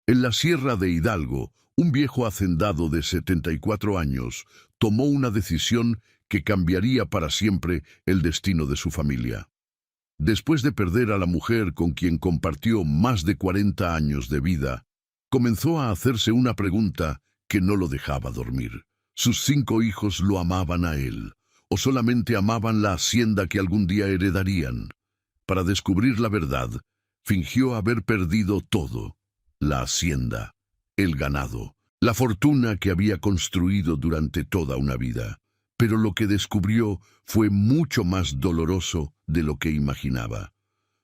En la Sierra de Hidalgo, un viejo hacendado de 74 años tomó una decisión que cambiaría para siempre el destino de su familia. Después de perder a la mujer con quien compartió más de 40 años de vida, comenzó a hacerse una pregunta que no lo dejaba dormir. ¿Sus 5 hijos lo amaban a él, o solamente amaban la hacienda que algún día heredarían? Para descubrir la verdad, fingió haber perdido todo: la hacienda, el ganado, la fortuna que había construido durante toda una vida. Pero lo que descubrió fue mucho más doloroso de lo que imaginaba,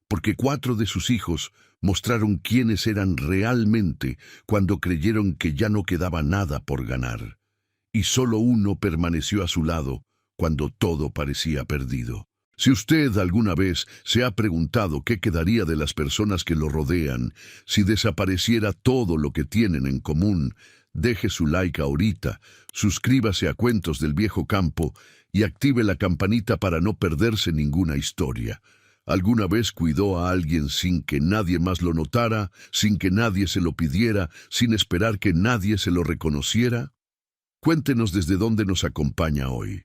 porque 4 de sus hijos mostraron quiénes eran realmente cuando creyeron que ya no quedaba nada por ganar, y solo uno permaneció a su lado cuando todo parecía perdido. Si usted alguna vez se ha preguntado qué quedaría de las personas que lo rodean si desapareciera todo lo que tienen en común, deje su like ahorita, suscríbase a Cuentos del Viejo Campo y active la campanita para no perderse ninguna historia. ¿Alguna vez cuidó a alguien sin que nadie más lo notara, sin que nadie se lo pidiera, sin esperar que nadie se lo reconociera? Cuéntenos desde dónde nos acompaña hoy.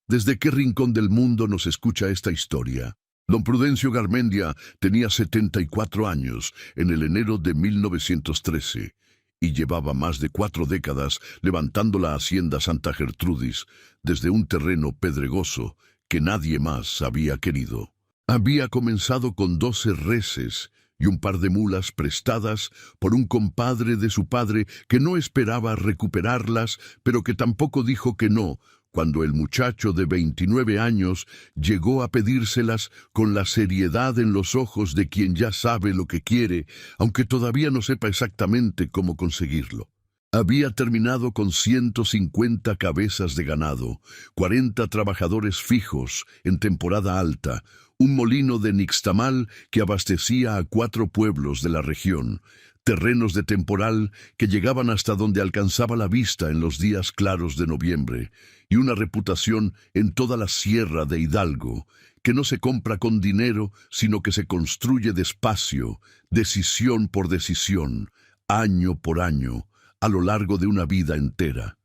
¿Desde qué rincón del mundo nos escucha esta historia? Don Prudencio Garmendia tenía 74 años en el enero de 1913 y llevaba más de 4 décadas levantando la hacienda Santa Gertrudis desde un terreno pedregoso que nadie más había querido. Había comenzado con 12 reses y un par de mulas prestadas por un compadre de su padre que no esperaba recuperarlas, pero que tampoco dijo que no, cuando el muchacho de 29 años llegó a pedírselas con la seriedad en los ojos de quien ya sabe lo que quiere, aunque todavía no sepa exactamente cómo conseguirlo. Había terminado con 150 cabezas de ganado, 40 trabajadores fijos en temporada alta, un molino de nixtamal que abastecía a 4 pueblos de la región, terrenos de temporal que llegaban hasta donde alcanzaba la vista en los días claros de noviembre, y una reputación en toda la Sierra de Hidalgo, que no se compra con dinero, sino que se construye despacio, decisión por decisión, año por año, a lo largo de una vida entera.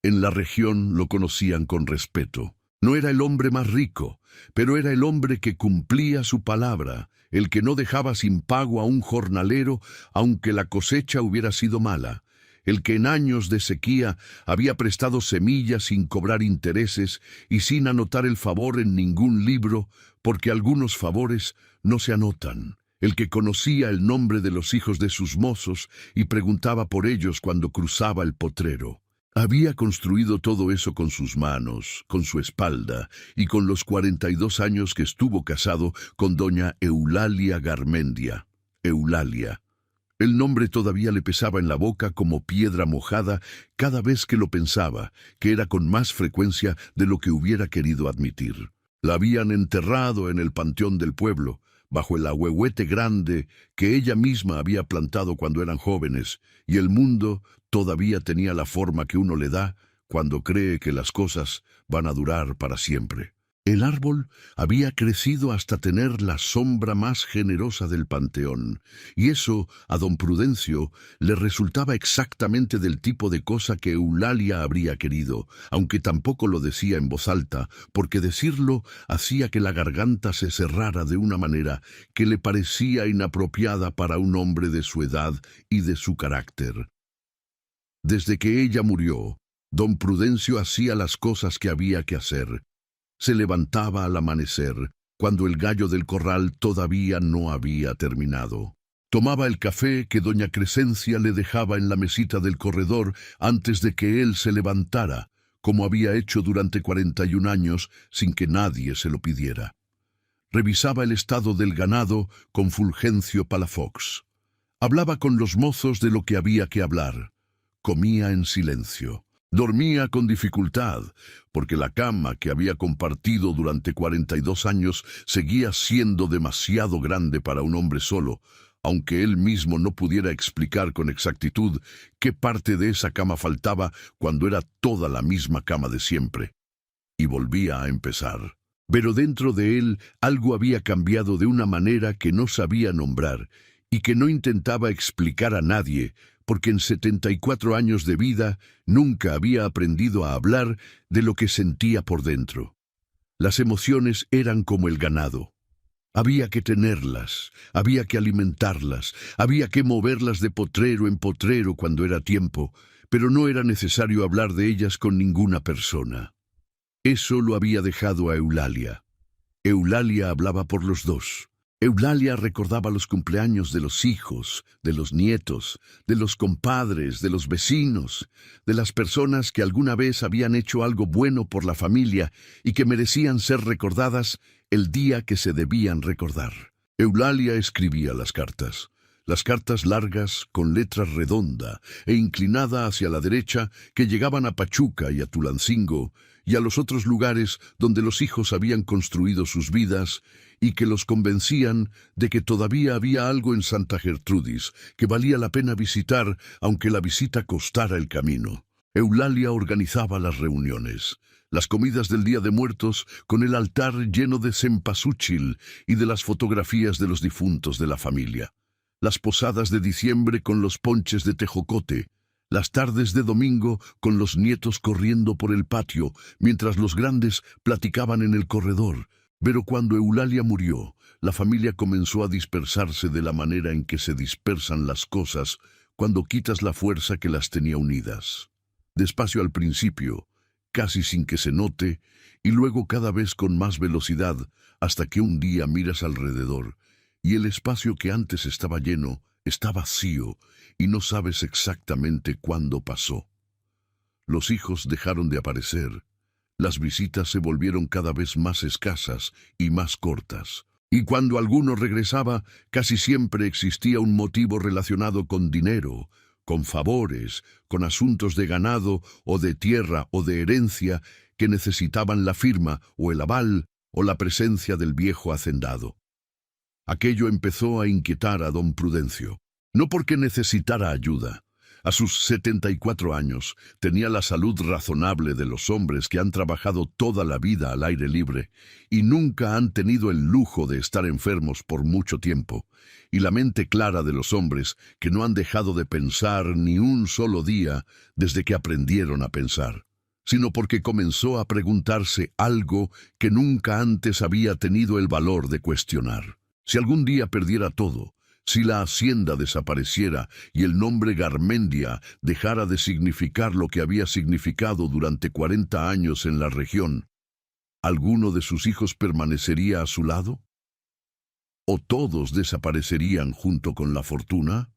En la región lo conocían con respeto. No era el hombre más rico, pero era el hombre que cumplía su palabra, el que no dejaba sin pago a un jornalero aunque la cosecha hubiera sido mala, el que en años de sequía había prestado semillas sin cobrar intereses y sin anotar el favor en ningún libro, porque algunos favores no se anotan, el que conocía el nombre de los hijos de sus mozos y preguntaba por ellos cuando cruzaba el potrero. Había construido todo eso con sus manos, con su espalda, y con los 42 años que estuvo casado con doña Eulalia Garmendia. Eulalia. El nombre todavía le pesaba en la boca como piedra mojada cada vez que lo pensaba, que era con más frecuencia de lo que hubiera querido admitir. La habían enterrado en el panteón del pueblo, bajo el ahuehuete grande que ella misma había plantado cuando eran jóvenes, y el mundo todavía tenía la forma que uno le da cuando cree que las cosas van a durar para siempre. El árbol había crecido hasta tener la sombra más generosa del panteón, y eso a don Prudencio le resultaba exactamente del tipo de cosa que Eulalia habría querido, aunque tampoco lo decía en voz alta, porque decirlo hacía que la garganta se cerrara de una manera que le parecía inapropiada para un hombre de su edad y de su carácter. Desde que ella murió, don Prudencio hacía las cosas que había que hacer. Se levantaba al amanecer, cuando el gallo del corral todavía no había terminado. Tomaba el café que doña Crescencia le dejaba en la mesita del corredor antes de que él se levantara, como había hecho durante 41 años sin que nadie se lo pidiera. Revisaba el estado del ganado con Fulgencio Palafox. Hablaba con los mozos de lo que había que hablar. Comía en silencio. Dormía con dificultad, porque la cama que había compartido durante 42 años seguía siendo demasiado grande para un hombre solo, aunque él mismo no pudiera explicar con exactitud qué parte de esa cama faltaba cuando era toda la misma cama de siempre. Y volvía a empezar. Pero dentro de él algo había cambiado de una manera que no sabía nombrar, y que no intentaba explicar a nadie, porque en 74 años de vida nunca había aprendido a hablar de lo que sentía por dentro. Las emociones eran como el ganado. Había que tenerlas, había que alimentarlas, había que moverlas de potrero en potrero cuando era tiempo, pero no era necesario hablar de ellas con ninguna persona. Eso lo había dejado a Eulalia. Eulalia hablaba por los dos. Eulalia recordaba los cumpleaños de los hijos, de los nietos, de los compadres, de los vecinos, de las personas que alguna vez habían hecho algo bueno por la familia y que merecían ser recordadas el día que se debían recordar. Eulalia escribía las cartas largas con letra redonda e inclinada hacia la derecha que llegaban a Pachuca y a Tulancingo y a los otros lugares donde los hijos habían construido sus vidas y que los convencían de que todavía había algo en Santa Gertrudis que valía la pena visitar, aunque la visita costara el camino. Eulalia organizaba las reuniones, las comidas del Día de Muertos con el altar lleno de cempasúchil y de las fotografías de los difuntos de la familia, las posadas de diciembre con los ponches de tejocote, las tardes de domingo con los nietos corriendo por el patio mientras los grandes platicaban en el corredor. Pero cuando Eulalia murió, la familia comenzó a dispersarse de la manera en que se dispersan las cosas cuando quitas la fuerza que las tenía unidas. Despacio al principio, casi sin que se note, y luego cada vez con más velocidad, hasta que un día miras alrededor, y el espacio que antes estaba lleno está vacío, y no sabes exactamente cuándo pasó. Los hijos dejaron de aparecer. Las visitas se volvieron cada vez más escasas y más cortas. Y cuando alguno regresaba, casi siempre existía un motivo relacionado con dinero, con favores, con asuntos de ganado o de tierra o de herencia que necesitaban la firma o el aval o la presencia del viejo hacendado. Aquello empezó a inquietar a don Prudencio, no porque necesitara ayuda. A sus 74 años tenía la salud razonable de los hombres que han trabajado toda la vida al aire libre y nunca han tenido el lujo de estar enfermos por mucho tiempo, y la mente clara de los hombres que no han dejado de pensar ni un solo día desde que aprendieron a pensar, sino porque comenzó a preguntarse algo que nunca antes había tenido el valor de cuestionar. Si algún día perdiera todo, si la hacienda desapareciera y el nombre Garmendia dejara de significar lo que había significado durante 40 años en la región, ¿alguno de sus hijos permanecería a su lado? ¿O todos desaparecerían junto con la fortuna?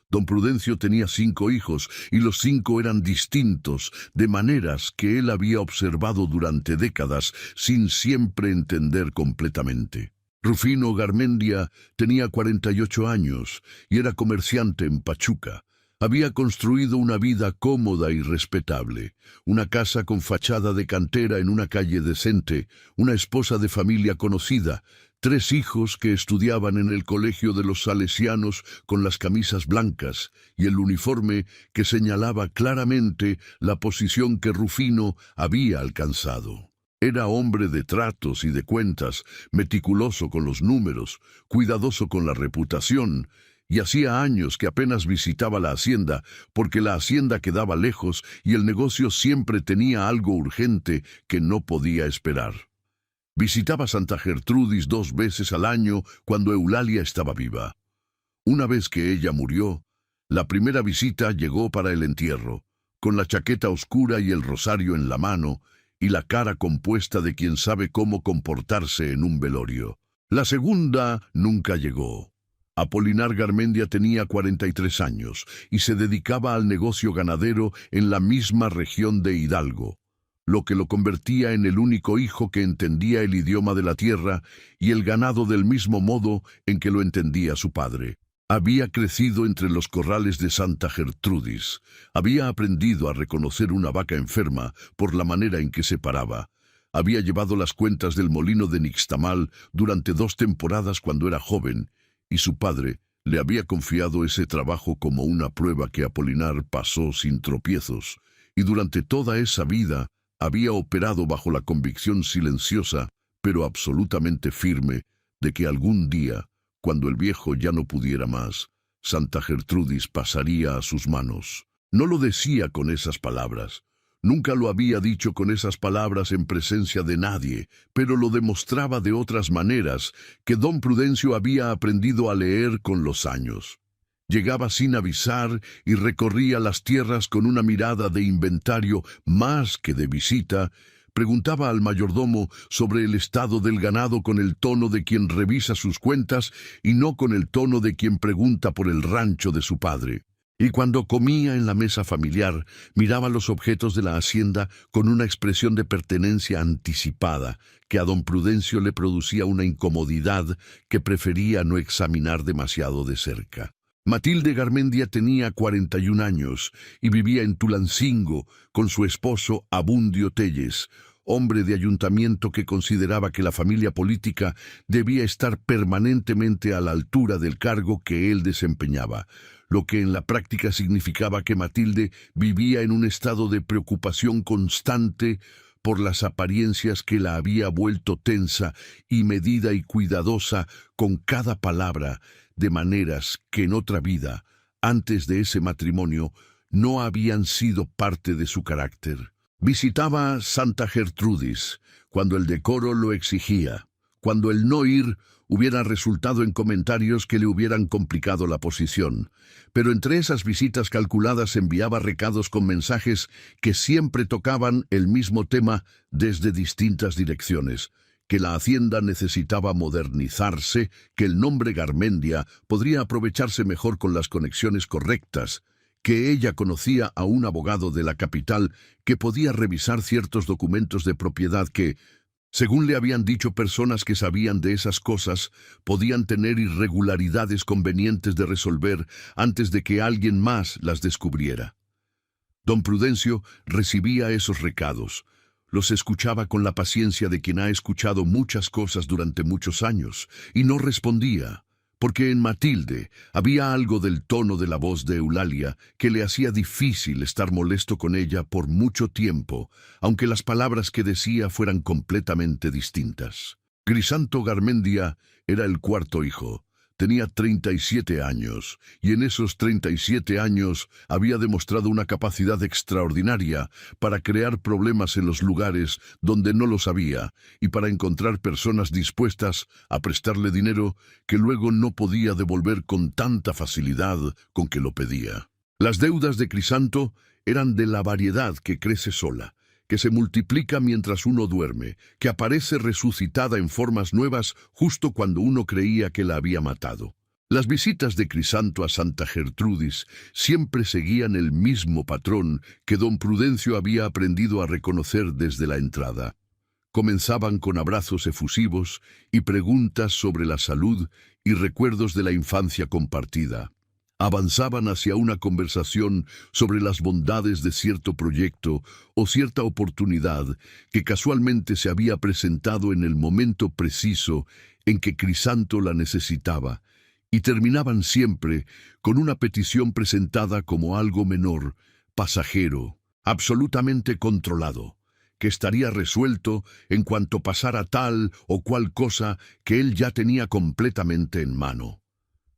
Don Prudencio tenía 5 hijos y los 5 eran distintos, de maneras que él había observado durante décadas sin siempre entender completamente. Rufino Garmendia tenía 48 años y era comerciante en Pachuca. Había construido una vida cómoda y respetable, una casa con fachada de cantera en una calle decente, una esposa de familia conocida, 3 hijos que estudiaban en el colegio de los salesianos con las camisas blancas y el uniforme que señalaba claramente la posición que Rufino había alcanzado. Era hombre de tratos y de cuentas, meticuloso con los números, cuidadoso con la reputación, y hacía años que apenas visitaba la hacienda, porque la hacienda quedaba lejos y el negocio siempre tenía algo urgente que no podía esperar. Visitaba Santa Gertrudis 2 veces al año cuando Eulalia estaba viva. Una vez que ella murió, la primera visita llegó para el entierro, con la chaqueta oscura y el rosario en la mano, y la cara compuesta de quien sabe cómo comportarse en un velorio. La segunda nunca llegó. Apolinar Garmendia tenía 43 años y se dedicaba al negocio ganadero en la misma región de Hidalgo, lo que lo convertía en el único hijo que entendía el idioma de la tierra y el ganado del mismo modo en que lo entendía su padre. Había crecido entre los corrales de Santa Gertrudis. Había aprendido a reconocer una vaca enferma por la manera en que se paraba. Había llevado las cuentas del molino de Nixtamal durante 2 temporadas cuando era joven, y su padre le había confiado ese trabajo como una prueba que Apolinar pasó sin tropiezos, y durante toda esa vida había operado bajo la convicción silenciosa, pero absolutamente firme, de que algún día, cuando el viejo ya no pudiera más, Santa Gertrudis pasaría a sus manos. No lo decía con esas palabras. Nunca lo había dicho con esas palabras en presencia de nadie, pero lo demostraba de otras maneras que don Prudencio había aprendido a leer con los años. Llegaba sin avisar y recorría las tierras con una mirada de inventario más que de visita. Preguntaba al mayordomo sobre el estado del ganado con el tono de quien revisa sus cuentas y no con el tono de quien pregunta por el rancho de su padre. Y cuando comía en la mesa familiar, miraba los objetos de la hacienda con una expresión de pertenencia anticipada, que a don Prudencio le producía una incomodidad que prefería no examinar demasiado de cerca. Matilde Garmendia tenía 41 años y vivía en Tulancingo con su esposo Abundio Telles, hombre de ayuntamiento que consideraba que la familia política debía estar permanentemente a la altura del cargo que él desempeñaba, lo que en la práctica significaba que Matilde vivía en un estado de preocupación constante por las apariencias que la había vuelto tensa y medida y cuidadosa con cada palabra, de maneras que en otra vida, antes de ese matrimonio, no habían sido parte de su carácter. Visitaba Santa Gertrudis cuando el decoro lo exigía, cuando el no ir hubiera resultado en comentarios que le hubieran complicado la posición, pero entre esas visitas calculadas enviaba recados con mensajes que siempre tocaban el mismo tema desde distintas direcciones: que la hacienda necesitaba modernizarse, que el nombre Garmendia podría aprovecharse mejor con las conexiones correctas, que ella conocía a un abogado de la capital que podía revisar ciertos documentos de propiedad que, según le habían dicho personas que sabían de esas cosas, podían tener irregularidades convenientes de resolver antes de que alguien más las descubriera. Don Prudencio recibía esos recados. Los escuchaba con la paciencia de quien ha escuchado muchas cosas durante muchos años, y no respondía, porque en Matilde había algo del tono de la voz de Eulalia que le hacía difícil estar molesto con ella por mucho tiempo, aunque las palabras que decía fueran completamente distintas. Crisanto Garmendia era el cuarto hijo. Tenía 37 años, y en esos 37 años había demostrado una capacidad extraordinaria para crear problemas en los lugares donde no los había, y para encontrar personas dispuestas a prestarle dinero que luego no podía devolver con tanta facilidad con que lo pedía. Las deudas de Crisanto eran de la variedad que crece sola, que se multiplica mientras uno duerme, que aparece resucitada en formas nuevas justo cuando uno creía que la había matado. Las visitas de Crisanto a Santa Gertrudis siempre seguían el mismo patrón que don Prudencio había aprendido a reconocer desde la entrada. Comenzaban con abrazos efusivos y preguntas sobre la salud y recuerdos de la infancia compartida. Avanzaban hacia una conversación sobre las bondades de cierto proyecto o cierta oportunidad que casualmente se había presentado en el momento preciso en que Crisanto la necesitaba, y terminaban siempre con una petición presentada como algo menor, pasajero, absolutamente controlado, que estaría resuelto en cuanto pasara tal o cual cosa que él ya tenía completamente en mano.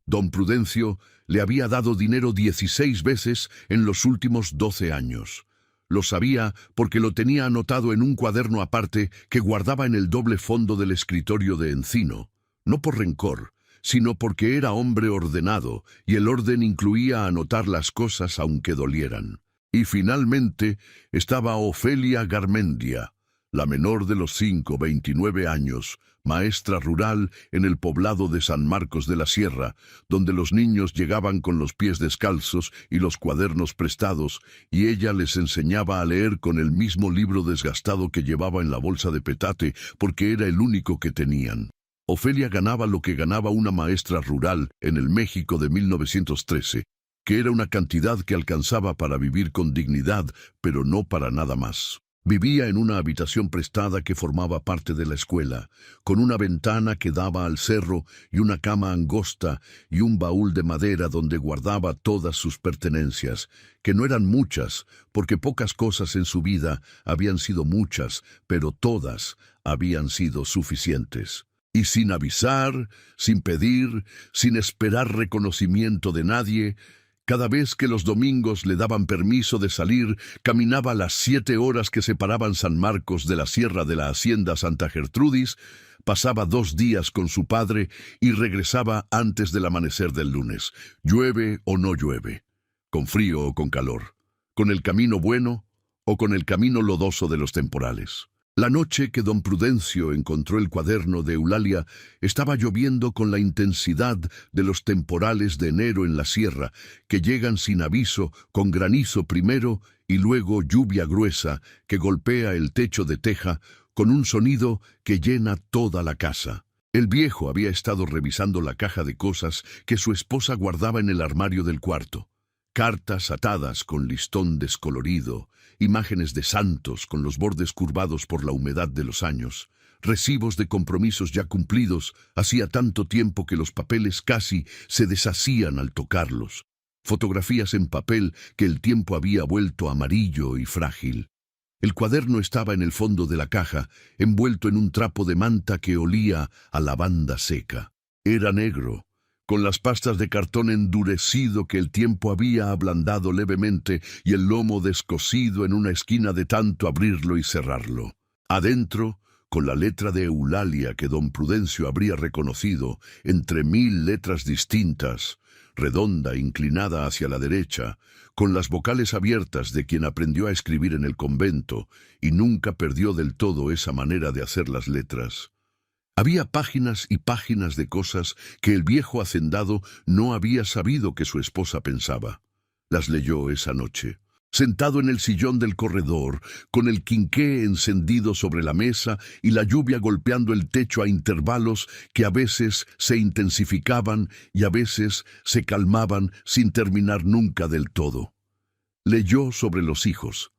Don Prudencio le había dado dinero 16 veces en los últimos 12 años. Lo sabía porque lo tenía anotado en un cuaderno aparte que guardaba en el doble fondo del escritorio de Encino, no por rencor, sino porque era hombre ordenado, y el orden incluía anotar las cosas aunque dolieran. Y finalmente estaba Ofelia Garmendia, la menor de los 5, 29 años, maestra rural en el poblado de San Marcos de la Sierra, donde los niños llegaban con los pies descalzos y los cuadernos prestados, y ella les enseñaba a leer con el mismo libro desgastado que llevaba en la bolsa de petate, porque era el único que tenían. Ofelia ganaba lo que ganaba una maestra rural en el México de 1913, que era una cantidad que alcanzaba para vivir con dignidad, pero no para nada más. Vivía en una habitación prestada que formaba parte de la escuela, con una ventana que daba al cerro y una cama angosta y un baúl de madera donde guardaba todas sus pertenencias, que no eran muchas, porque pocas cosas en su vida habían sido muchas, pero todas habían sido suficientes. Y sin avisar, sin pedir, sin esperar reconocimiento de nadie, cada vez que los domingos le daban permiso de salir, caminaba las 7 horas que separaban San Marcos de la sierra de la hacienda Santa Gertrudis, pasaba 2 días con su padre y regresaba antes del amanecer del lunes, llueve o no llueve, con frío o con calor, con el camino bueno o con el camino lodoso de los temporales. La noche que don Prudencio encontró el cuaderno de Eulalia estaba lloviendo con la intensidad de los temporales de enero en la sierra, que llegan sin aviso, con granizo primero y luego lluvia gruesa que golpea el techo de teja con un sonido que llena toda la casa. El viejo había estado revisando la caja de cosas que su esposa guardaba en el armario del cuarto. Cartas atadas con listón descolorido, imágenes de santos con los bordes curvados por la humedad de los años, recibos de compromisos ya cumplidos, hacía tanto tiempo que los papeles casi se deshacían al tocarlos, fotografías en papel que el tiempo había vuelto amarillo y frágil. El cuaderno estaba en el fondo de la caja, envuelto en un trapo de manta que olía a lavanda seca. Era negro, con las pastas de cartón endurecido que el tiempo había ablandado levemente y el lomo descosido en una esquina de tanto abrirlo y cerrarlo. Adentro, con la letra de Eulalia que don Prudencio habría reconocido entre 1000 letras distintas, redonda, inclinada hacia la derecha, con las vocales abiertas de quien aprendió a escribir en el convento y nunca perdió del todo esa manera de hacer las letras. Había páginas y páginas de cosas que el viejo hacendado no había sabido que su esposa pensaba. Las leyó esa noche, sentado en el sillón del corredor, con el quinqué encendido sobre la mesa y la lluvia golpeando el techo a intervalos que a veces se intensificaban y a veces se calmaban sin terminar nunca del todo. Leyó sobre los hijos,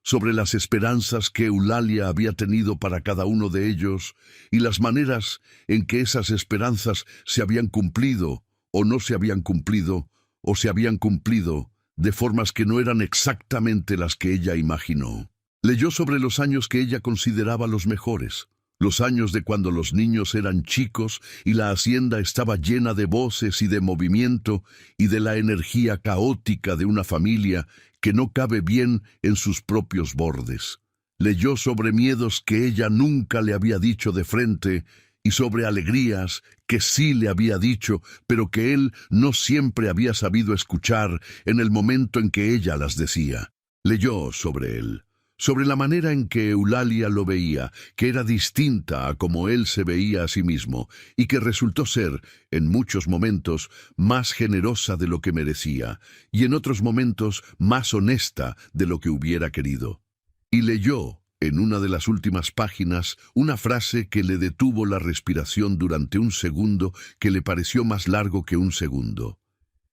sobre las esperanzas que Eulalia había tenido para cada uno de ellos y las maneras en que esas esperanzas se habían cumplido o no se habían cumplido o se habían cumplido de formas que no eran exactamente las que ella imaginó. Leyó sobre los años que ella consideraba los mejores, los años de cuando los niños eran chicos y la hacienda estaba llena de voces y de movimiento y de la energía caótica de una familia que no cabe bien en sus propios bordes. Leyó sobre miedos que ella nunca le había dicho de frente y sobre alegrías que sí le había dicho, pero que él no siempre había sabido escuchar en el momento en que ella las decía. Leyó sobre él, sobre la manera en que Eulalia lo veía, que era distinta a como él se veía a sí mismo, y que resultó ser, en muchos momentos, más generosa de lo que merecía, y en otros momentos más honesta de lo que hubiera querido. Y leyó, en una de las últimas páginas, una frase que le detuvo la respiración durante un segundo que le pareció más largo que un segundo.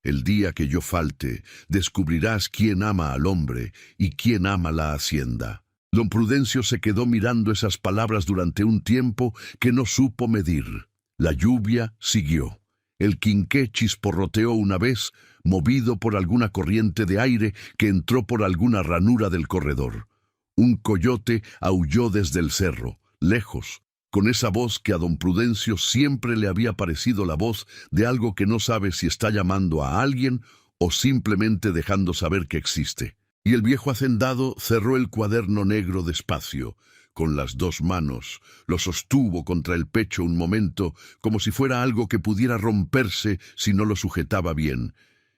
El día que yo falte, descubrirás quién ama al hombre y quién ama la hacienda. Don Prudencio se quedó mirando esas palabras durante un tiempo que no supo medir. La lluvia siguió. El quinqué chisporroteó una vez, movido por alguna corriente de aire que entró por alguna ranura del corredor. Un coyote aulló desde el cerro, lejos, con esa voz que a don Prudencio siempre le había parecido la voz de algo que no sabe si está llamando a alguien o simplemente dejando saber que existe. Y el viejo hacendado cerró el cuaderno negro despacio, con las 2 manos, lo sostuvo contra el pecho un momento, como si fuera algo que pudiera romperse si no lo sujetaba bien,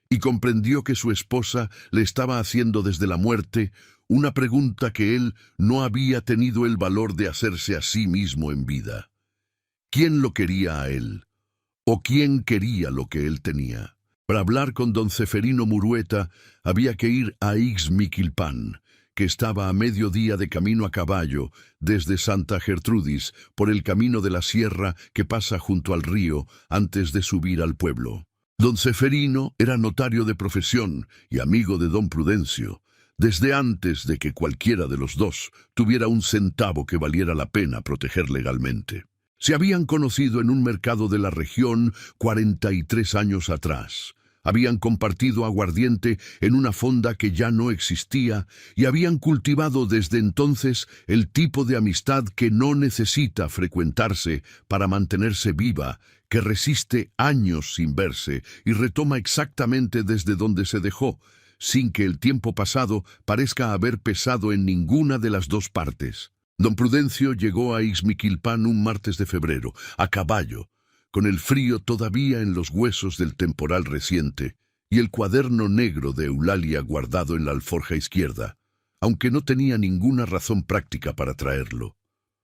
y comprendió que su esposa le estaba haciendo desde la muerte una pregunta que él no había tenido el valor de hacerse a sí mismo en vida. ¿Quién lo quería a él? ¿O quién quería lo que él tenía? Para hablar con don Ceferino Murueta había que ir a Ixmiquilpan, que estaba a mediodía de camino a caballo desde Santa Gertrudis por el camino de la sierra que pasa junto al río antes de subir al pueblo. Don Ceferino era notario de profesión y amigo de don Prudencio, desde antes de que cualquiera de los dos tuviera un centavo que valiera la pena proteger legalmente. Se habían conocido en un mercado de la región 43 años atrás, Habían compartido aguardiente en una fonda que ya no existía y habían cultivado desde entonces el tipo de amistad que no necesita frecuentarse para mantenerse viva, que resiste años sin verse y retoma exactamente desde donde se dejó, sin que el tiempo pasado parezca haber pesado en ninguna de las dos partes. Don Prudencio llegó a Ixmiquilpan un martes de febrero, a caballo, con el frío todavía en los huesos del temporal reciente, y el cuaderno negro de Eulalia guardado en la alforja izquierda, aunque no tenía ninguna razón práctica para traerlo.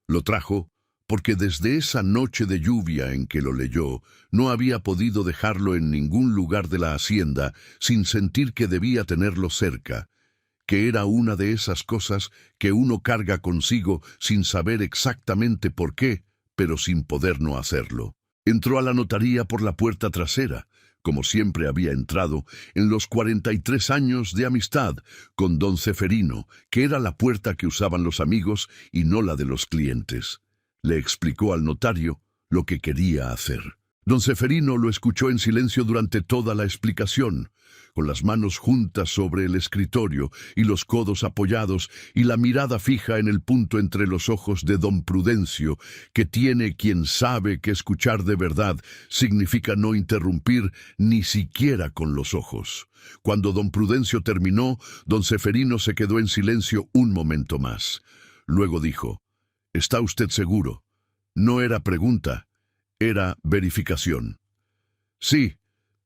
Lo trajo porque desde esa noche de lluvia en que lo leyó, no había podido dejarlo en ningún lugar de la hacienda sin sentir que debía tenerlo cerca, que era una de esas cosas que uno carga consigo sin saber exactamente por qué, pero sin poder no hacerlo. Entró a la notaría por la puerta trasera, como siempre había entrado en los 43 años de amistad con don Ceferino, que era la puerta que usaban los amigos y no la de los clientes. Le explicó al notario lo que quería hacer. Don Ceferino lo escuchó en silencio durante toda la explicación, con las manos juntas sobre el escritorio y los codos apoyados y la mirada fija en el punto entre los ojos de don Prudencio, que tiene quien sabe que escuchar de verdad significa no interrumpir ni siquiera con los ojos. Cuando don Prudencio terminó, don Ceferino se quedó en silencio un momento más. Luego dijo: «¿Está usted seguro?» No era pregunta, era verificación. «Sí»,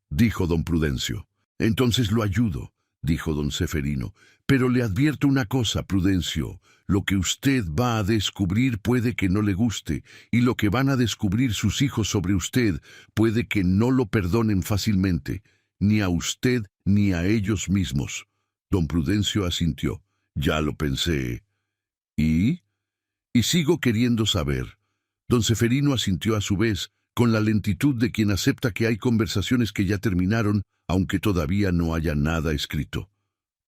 dijo don Prudencio. «Entonces lo ayudo», dijo don Ceferino. «Pero le advierto una cosa, Prudencio. Lo que usted va a descubrir puede que no le guste, y lo que van a descubrir sus hijos sobre usted puede que no lo perdonen fácilmente, ni a usted ni a ellos mismos». Don Prudencio asintió. «Ya lo pensé». ¿Y? «Y sigo queriendo saber». Don Ceferino asintió a su vez, con la lentitud de quien acepta que hay conversaciones que ya terminaron, aunque todavía no haya nada escrito.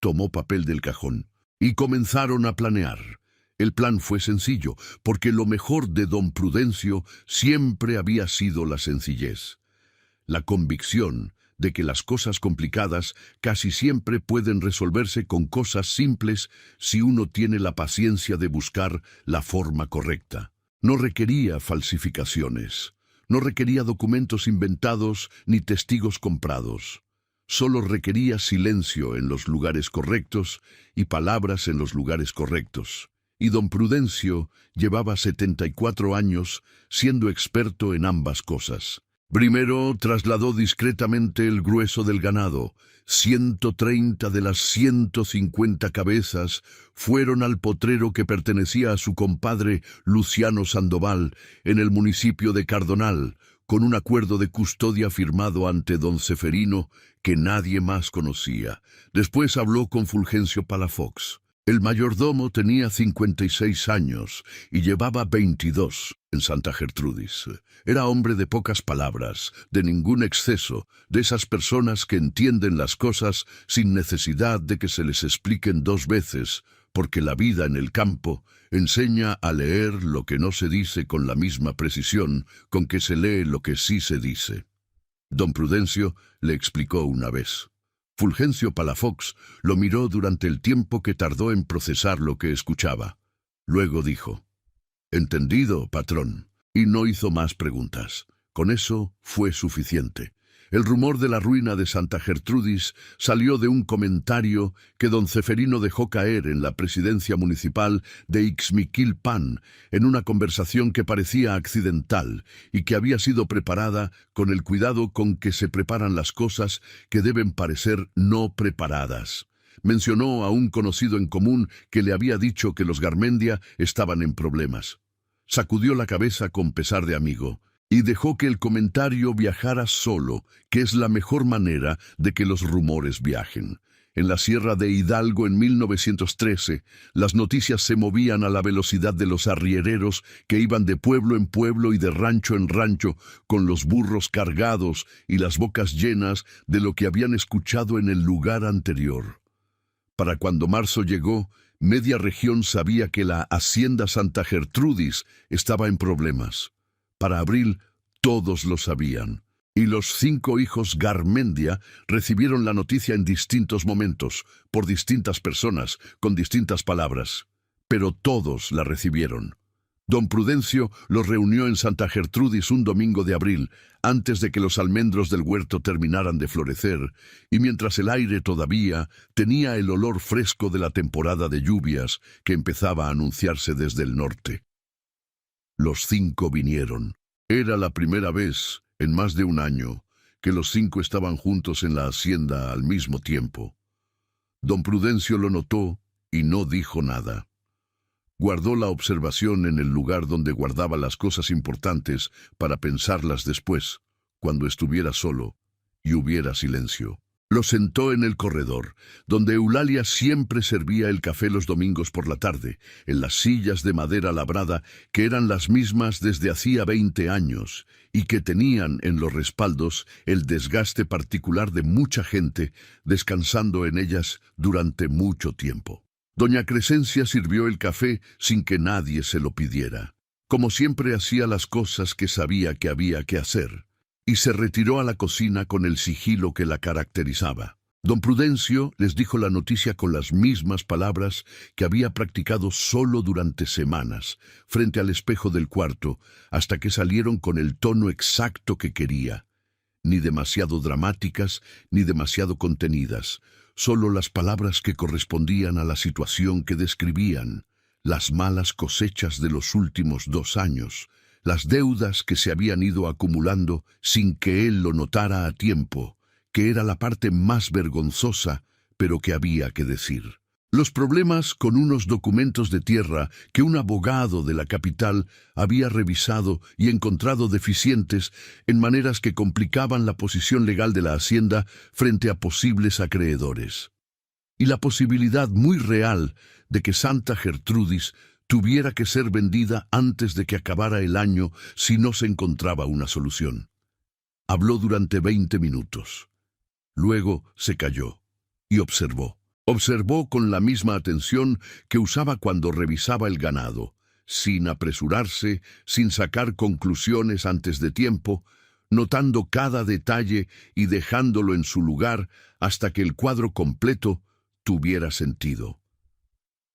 Tomó papel del cajón y comenzaron a planear. El plan fue sencillo, porque lo mejor de don Prudencio siempre había sido la sencillez. La convicción de que las cosas complicadas casi siempre pueden resolverse con cosas simples si uno tiene la paciencia de buscar la forma correcta. No requería falsificaciones, no requería documentos inventados ni testigos comprados. Solo requería silencio en los lugares correctos y palabras en los lugares correctos. Y don Prudencio llevaba 74 años siendo experto en ambas cosas. Primero trasladó discretamente el grueso del ganado. 130 de las 150 cabezas fueron al potrero que pertenecía a su compadre Luciano Sandoval en el municipio de Cardonal, con un acuerdo de custodia firmado ante don Ceferino que nadie más conocía. Después habló con Fulgencio Palafox. El mayordomo tenía 56 años y llevaba 22 en Santa Gertrudis. Era hombre de pocas palabras, de ningún exceso, de esas personas que entienden las cosas sin necesidad de que se les expliquen dos veces, porque la vida en el campo enseña a leer lo que no se dice con la misma precisión con que se lee lo que sí se dice. Don Prudencio le explicó una vez. Fulgencio Palafox lo miró durante el tiempo que tardó en procesar lo que escuchaba. Luego dijo: «Entendido, patrón», y no hizo más preguntas. Con eso fue suficiente. El rumor de la ruina de Santa Gertrudis salió de un comentario que don Ceferino dejó caer en la presidencia municipal de Ixmiquilpan, en una conversación que parecía accidental y que había sido preparada con el cuidado con que se preparan las cosas que deben parecer no preparadas. Mencionó a un conocido en común que le había dicho que los Garmendia estaban en problemas. Sacudió la cabeza con pesar de amigo y dejó que el comentario viajara solo, que es la mejor manera de que los rumores viajen. En la Sierra de Hidalgo en 1913, las noticias se movían a la velocidad de los arriereros que iban de pueblo en pueblo y de rancho en rancho, con los burros cargados y las bocas llenas de lo que habían escuchado en el lugar anterior. Para cuando marzo llegó, media región sabía que la hacienda Santa Gertrudis estaba en problemas. Para abril, todos lo sabían. Y los 5 hijos Garmendia recibieron la noticia en distintos momentos, por distintas personas, con distintas palabras. Pero todos la recibieron. Don Prudencio los reunió en Santa Gertrudis un domingo de abril, antes de que los almendros del huerto terminaran de florecer, y mientras el aire todavía tenía el olor fresco de la temporada de lluvias que empezaba a anunciarse desde el norte. Los 5 vinieron. Era la primera vez, en más de un año, que los 5 estaban juntos en la hacienda al mismo tiempo. Don Prudencio lo notó y no dijo nada. Guardó la observación en el lugar donde guardaba las cosas importantes para pensarlas después, cuando estuviera solo y hubiera silencio. Lo sentó en el corredor, donde Eulalia siempre servía el café los domingos por la tarde, en las sillas de madera labrada que eran las mismas desde hacía 20 años y que tenían en los respaldos el desgaste particular de mucha gente descansando en ellas durante mucho tiempo. Doña Crescencia sirvió el café sin que nadie se lo pidiera. Como siempre hacía las cosas que sabía que había que hacer, y se retiró a la cocina con el sigilo que la caracterizaba. Don Prudencio les dijo la noticia con las mismas palabras que había practicado solo durante semanas, frente al espejo del cuarto, hasta que salieron con el tono exacto que quería. Ni demasiado dramáticas, ni demasiado contenidas, solo las palabras que correspondían a la situación que describían, las malas cosechas de los últimos 2 años, las deudas que se habían ido acumulando sin que él lo notara a tiempo, que era la parte más vergonzosa, pero que había que decir. Los problemas con unos documentos de tierra que un abogado de la capital había revisado y encontrado deficientes en maneras que complicaban la posición legal de la hacienda frente a posibles acreedores. Y la posibilidad muy real de que Santa Gertrudis tuviera que ser vendida antes de que acabara el año si no se encontraba una solución. Habló durante 20 minutos. Luego se calló y observó. Observó con la misma atención que usaba cuando revisaba el ganado, sin apresurarse, sin sacar conclusiones antes de tiempo, notando cada detalle y dejándolo en su lugar hasta que el cuadro completo tuviera sentido.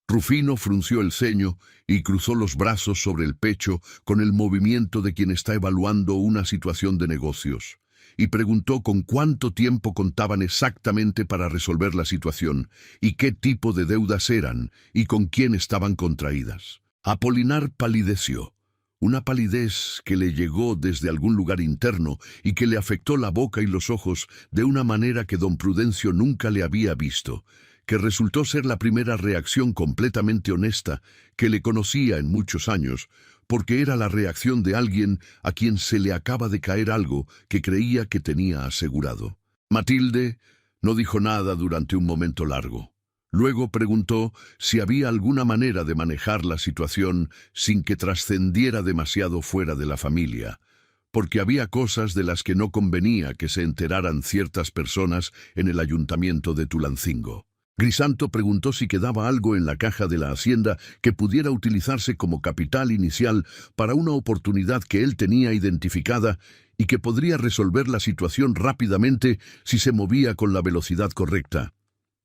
Rufino frunció el ceño y cruzó los brazos sobre el pecho con el movimiento de quien está evaluando una situación de negocios, y preguntó con cuánto tiempo contaban exactamente para resolver la situación, y qué tipo de deudas eran, y con quién estaban contraídas. Apolinar palideció, una palidez que le llegó desde algún lugar interno y que le afectó la boca y los ojos de una manera que don Prudencio nunca le había visto, que resultó ser la primera reacción completamente honesta que le conocía en muchos años, porque era la reacción de alguien a quien se le acaba de caer algo que creía que tenía asegurado. Matilde no dijo nada durante un momento largo. Luego preguntó si había alguna manera de manejar la situación sin que trascendiera demasiado fuera de la familia, porque había cosas de las que no convenía que se enteraran ciertas personas en el ayuntamiento de Tulancingo. Grisanto preguntó si quedaba algo en la caja de la hacienda que pudiera utilizarse como capital inicial para una oportunidad que él tenía identificada y que podría resolver la situación rápidamente si se movía con la velocidad correcta.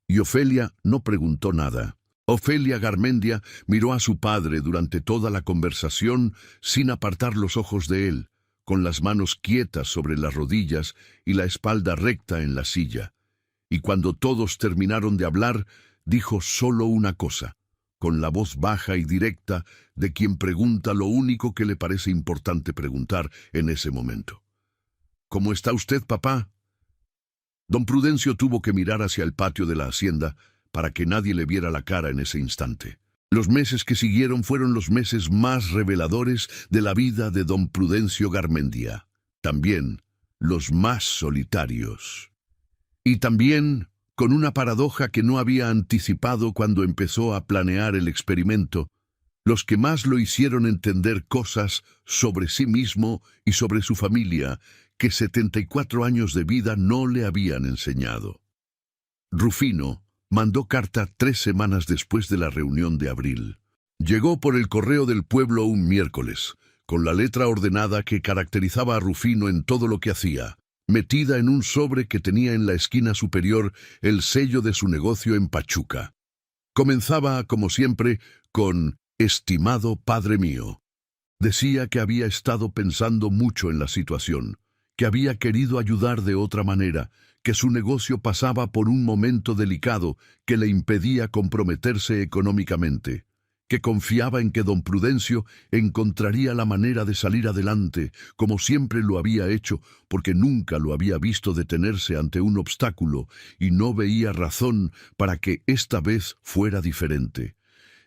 Y Ofelia no preguntó nada. Ofelia Garmendia miró a su padre durante toda la conversación sin apartar los ojos de él, con las manos quietas sobre las rodillas y la espalda recta en la silla. Y cuando todos terminaron de hablar, dijo solo una cosa, con la voz baja y directa de quien pregunta lo único que le parece importante preguntar en ese momento. ¿Cómo está usted, papá? Don Prudencio tuvo que mirar hacia el patio de la hacienda para que nadie le viera la cara en ese instante. Los meses que siguieron fueron los meses más reveladores de la vida de don Prudencio Garmendia. También los más solitarios. Y también con una paradoja que no había anticipado cuando empezó a planear el experimento, los que más lo hicieron entender cosas sobre sí mismo y sobre su familia que 74 años de vida no le habían enseñado. Rufino mandó carta 3 semanas después de la reunión de abril. Llegó por el correo del pueblo un miércoles, con la letra ordenada que caracterizaba a Rufino en todo lo que hacía. metida en un sobre que tenía en la esquina superior el sello de su negocio en Pachuca. Comenzaba, como siempre, con «Estimado padre mío». Decía que había estado pensando mucho en la situación, que había querido ayudar de otra manera, que su negocio pasaba por un momento delicado que le impedía comprometerse económicamente, que confiaba en que don Prudencio encontraría la manera de salir adelante, como siempre lo había hecho, porque nunca lo había visto detenerse ante un obstáculo y no veía razón para que esta vez fuera diferente.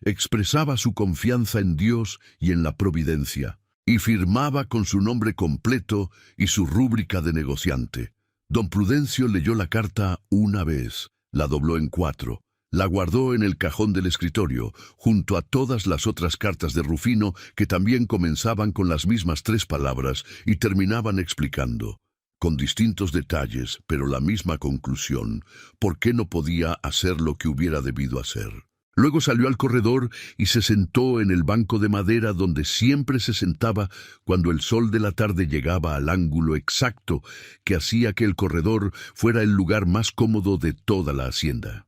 Expresaba su confianza en Dios y en la providencia, y firmaba con su nombre completo y su rúbrica de negociante. Don Prudencio leyó la carta una vez, la dobló en 4, la guardó en el cajón del escritorio, junto a todas las otras cartas de Rufino que también comenzaban con las mismas 3 palabras y terminaban explicando, con distintos detalles, pero la misma conclusión, por qué no podía hacer lo que hubiera debido hacer. Luego salió al corredor y se sentó en el banco de madera donde siempre se sentaba cuando el sol de la tarde llegaba al ángulo exacto que hacía que el corredor fuera el lugar más cómodo de toda la hacienda.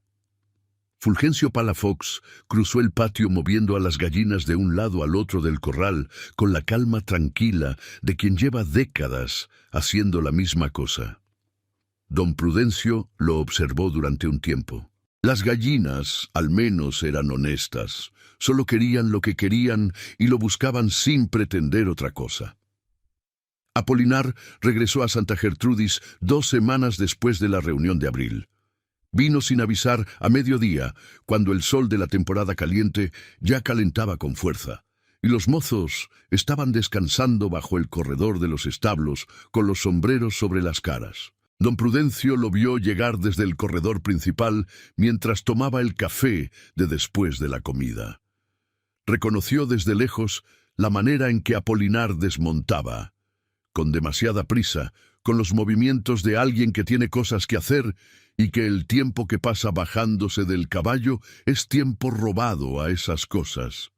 Fulgencio Palafox cruzó el patio moviendo a las gallinas de un lado al otro del corral con la calma tranquila de quien lleva décadas haciendo la misma cosa. Don Prudencio lo observó durante un tiempo. Las gallinas, al menos, eran honestas. Solo querían lo que querían y lo buscaban sin pretender otra cosa. Apolinar regresó a Santa Gertrudis 2 semanas después de la reunión de abril. Vino sin avisar a mediodía, cuando el sol de la temporada caliente ya calentaba con fuerza, y los mozos estaban descansando bajo el corredor de los establos con los sombreros sobre las caras. Don Prudencio lo vio llegar desde el corredor principal mientras tomaba el café de después de la comida. Reconoció desde lejos la manera en que Apolinar desmontaba, con demasiada prisa, con los movimientos de alguien que tiene cosas que hacer y que el tiempo que pasa bajándose del caballo es tiempo robado a esas cosas.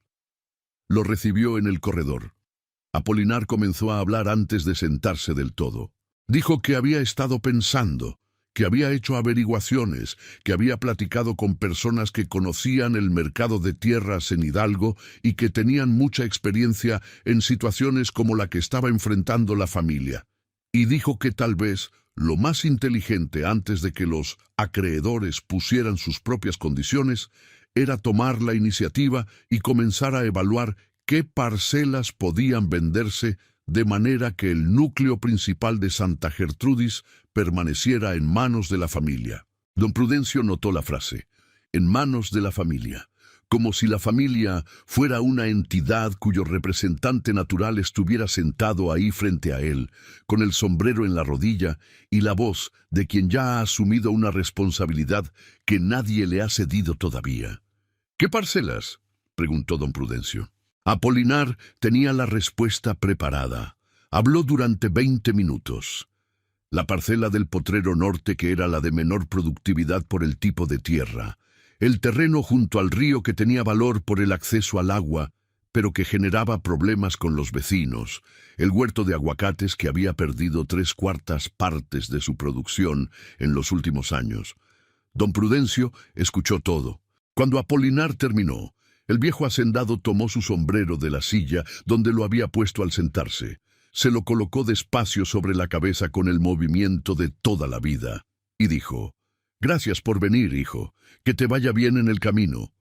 Lo recibió en el corredor. Apolinar comenzó a hablar antes de sentarse del todo. Dijo que había estado pensando, que había hecho averiguaciones, que había platicado con personas que conocían el mercado de tierras en Hidalgo y que tenían mucha experiencia en situaciones como la que estaba enfrentando la familia. Y dijo que tal vez lo más inteligente antes de que los acreedores pusieran sus propias condiciones era tomar la iniciativa y comenzar a evaluar qué parcelas podían venderse de manera que el núcleo principal de Santa Gertrudis permaneciera en manos de la familia. Don Prudencio notó la frase, en manos de la familia, como si la familia fuera una entidad cuyo representante natural estuviera sentado ahí frente a él, con el sombrero en la rodilla y la voz de quien ya ha asumido una responsabilidad que nadie le ha cedido todavía. ¿Qué parcelas?, preguntó don Prudencio. Apolinar tenía la respuesta preparada. Habló durante 20 minutos. La parcela del Potrero Norte, que era la de menor productividad por el tipo de tierra. El terreno junto al río, que tenía valor por el acceso al agua, pero que generaba problemas con los vecinos. El huerto de aguacates, que había perdido 3/4 partes de su producción en los últimos años. Don Prudencio escuchó todo. Cuando Apolinar terminó, el viejo hacendado tomó su sombrero de la silla donde lo había puesto al sentarse. Se lo colocó despacio sobre la cabeza con el movimiento de toda la vida, y dijo, «Gracias por venir, hijo. Que te vaya bien en el camino».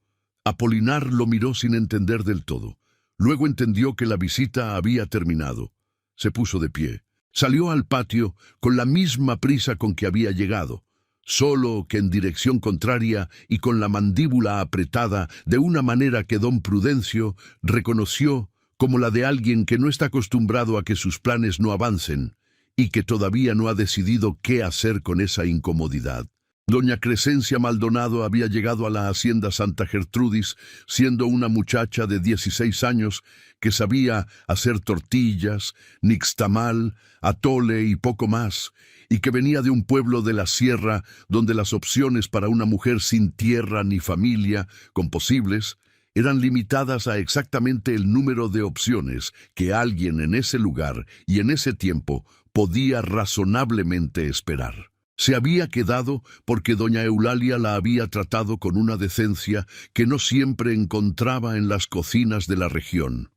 Apolinar lo miró sin entender del todo. Luego entendió que la visita había terminado. Se puso de pie. Salió al patio con la misma prisa con que había llegado, solo que en dirección contraria y con la mandíbula apretada de una manera que don Prudencio reconoció como la de alguien que no está acostumbrado a que sus planes no avancen y que todavía no ha decidido qué hacer con esa incomodidad. Doña Crescencia Maldonado había llegado a la hacienda Santa Gertrudis siendo una muchacha de 16 años que sabía hacer tortillas, nixtamal, atole y poco más, y que venía de un pueblo de la sierra donde las opciones para una mujer sin tierra ni familia, con posibles, eran limitadas a exactamente el número de opciones que alguien en ese lugar y en ese tiempo podía razonablemente esperar. Se había quedado porque doña Eulalia la había tratado con una decencia que no siempre encontraba en las cocinas de la región.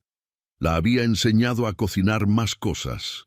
La había enseñado a cocinar más cosas.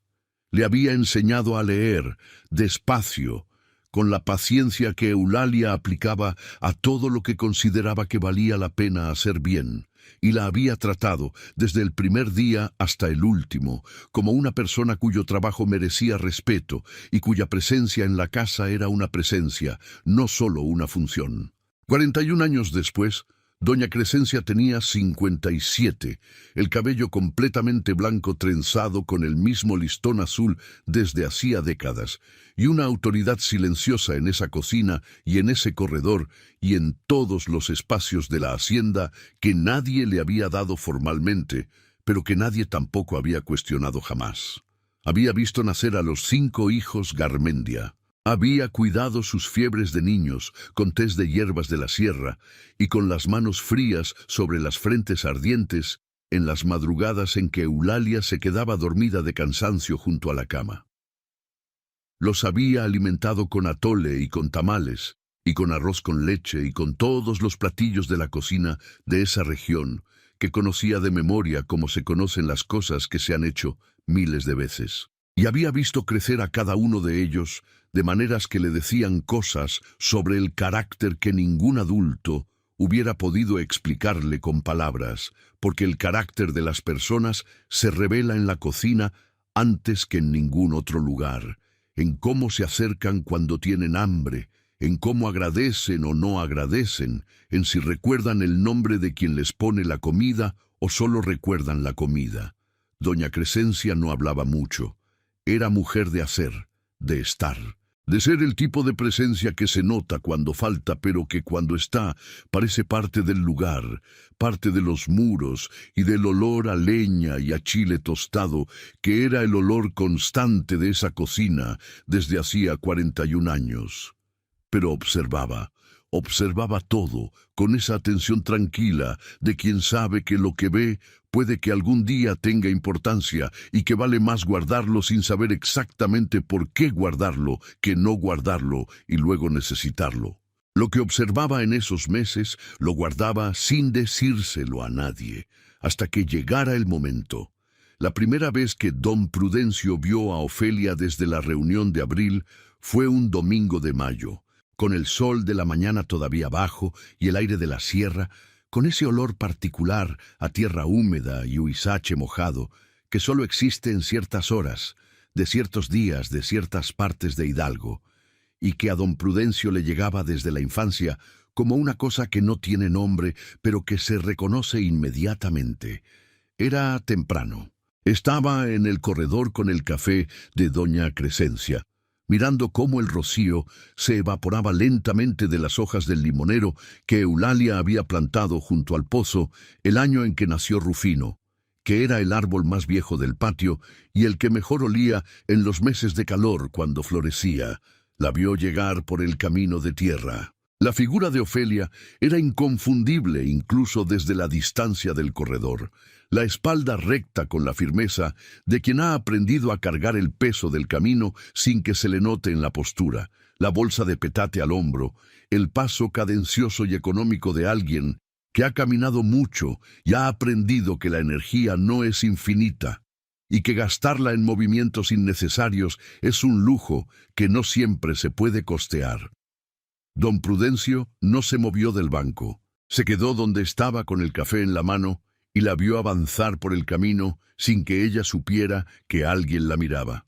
Le había enseñado a leer, despacio, con la paciencia que Eulalia aplicaba a todo lo que consideraba que valía la pena hacer bien, y la había tratado, desde el primer día hasta el último, como una persona cuyo trabajo merecía respeto y cuya presencia en la casa era una presencia, no solo una función. 41 años después, doña Crescencia tenía 57, el cabello completamente blanco trenzado con el mismo listón azul desde hacía décadas, y una autoridad silenciosa en esa cocina y en ese corredor y en todos los espacios de la hacienda que nadie le había dado formalmente, pero que nadie tampoco había cuestionado jamás. Había visto nacer a los 5 hijos Garmendia. Había cuidado sus fiebres de niños con tés de hierbas de la sierra y con las manos frías sobre las frentes ardientes en las madrugadas en que Eulalia se quedaba dormida de cansancio junto a la cama. Los había alimentado con atole y con tamales, y con arroz con leche y con todos los platillos de la cocina de esa región que conocía de memoria como se conocen las cosas que se han hecho miles de veces. Y había visto crecer a cada uno de ellos de maneras que le decían cosas sobre el carácter que ningún adulto hubiera podido explicarle con palabras, porque el carácter de las personas se revela en la cocina antes que en ningún otro lugar, en cómo se acercan cuando tienen hambre, en cómo agradecen o no agradecen, en si recuerdan el nombre de quien les pone la comida o solo recuerdan la comida. Doña Crescencia no hablaba mucho. Era mujer de hacer, de estar, de ser el tipo de presencia que se nota cuando falta, pero que cuando está parece parte del lugar, parte de los muros y del olor a leña y a chile tostado, que era el olor constante de esa cocina desde hacía 41 años. Pero observaba todo con esa atención tranquila de quien sabe que lo que ve puede que algún día tenga importancia y que vale más guardarlo sin saber exactamente por qué guardarlo que no guardarlo y luego necesitarlo. Lo que observaba en esos meses lo guardaba sin decírselo a nadie, hasta que llegara el momento. La primera vez que don Prudencio vio a Ofelia desde la reunión de abril fue un domingo de mayo, con el sol de la mañana todavía bajo y el aire de la sierra, con ese olor particular a tierra húmeda y huizache mojado, que solo existe en ciertas horas, de ciertos días, de ciertas partes de Hidalgo, y que a don Prudencio le llegaba desde la infancia como una cosa que no tiene nombre, pero que se reconoce inmediatamente. Era temprano. Estaba en el corredor con el café de doña Crescencia, mirando cómo el rocío se evaporaba lentamente de las hojas del limonero que Eulalia había plantado junto al pozo el año en que nació Rufino, que era el árbol más viejo del patio y el que mejor olía en los meses de calor cuando florecía. La vio llegar por el camino de tierra. La figura de Ofelia era inconfundible incluso desde la distancia del corredor. La espalda recta con la firmeza de quien ha aprendido a cargar el peso del camino sin que se le note en la postura, la bolsa de petate al hombro, el paso cadencioso y económico de alguien que ha caminado mucho y ha aprendido que la energía no es infinita y que gastarla en movimientos innecesarios es un lujo que no siempre se puede costear. Don Prudencio no se movió del banco. Se quedó donde estaba con el café en la mano y la vio avanzar por el camino sin que ella supiera que alguien la miraba.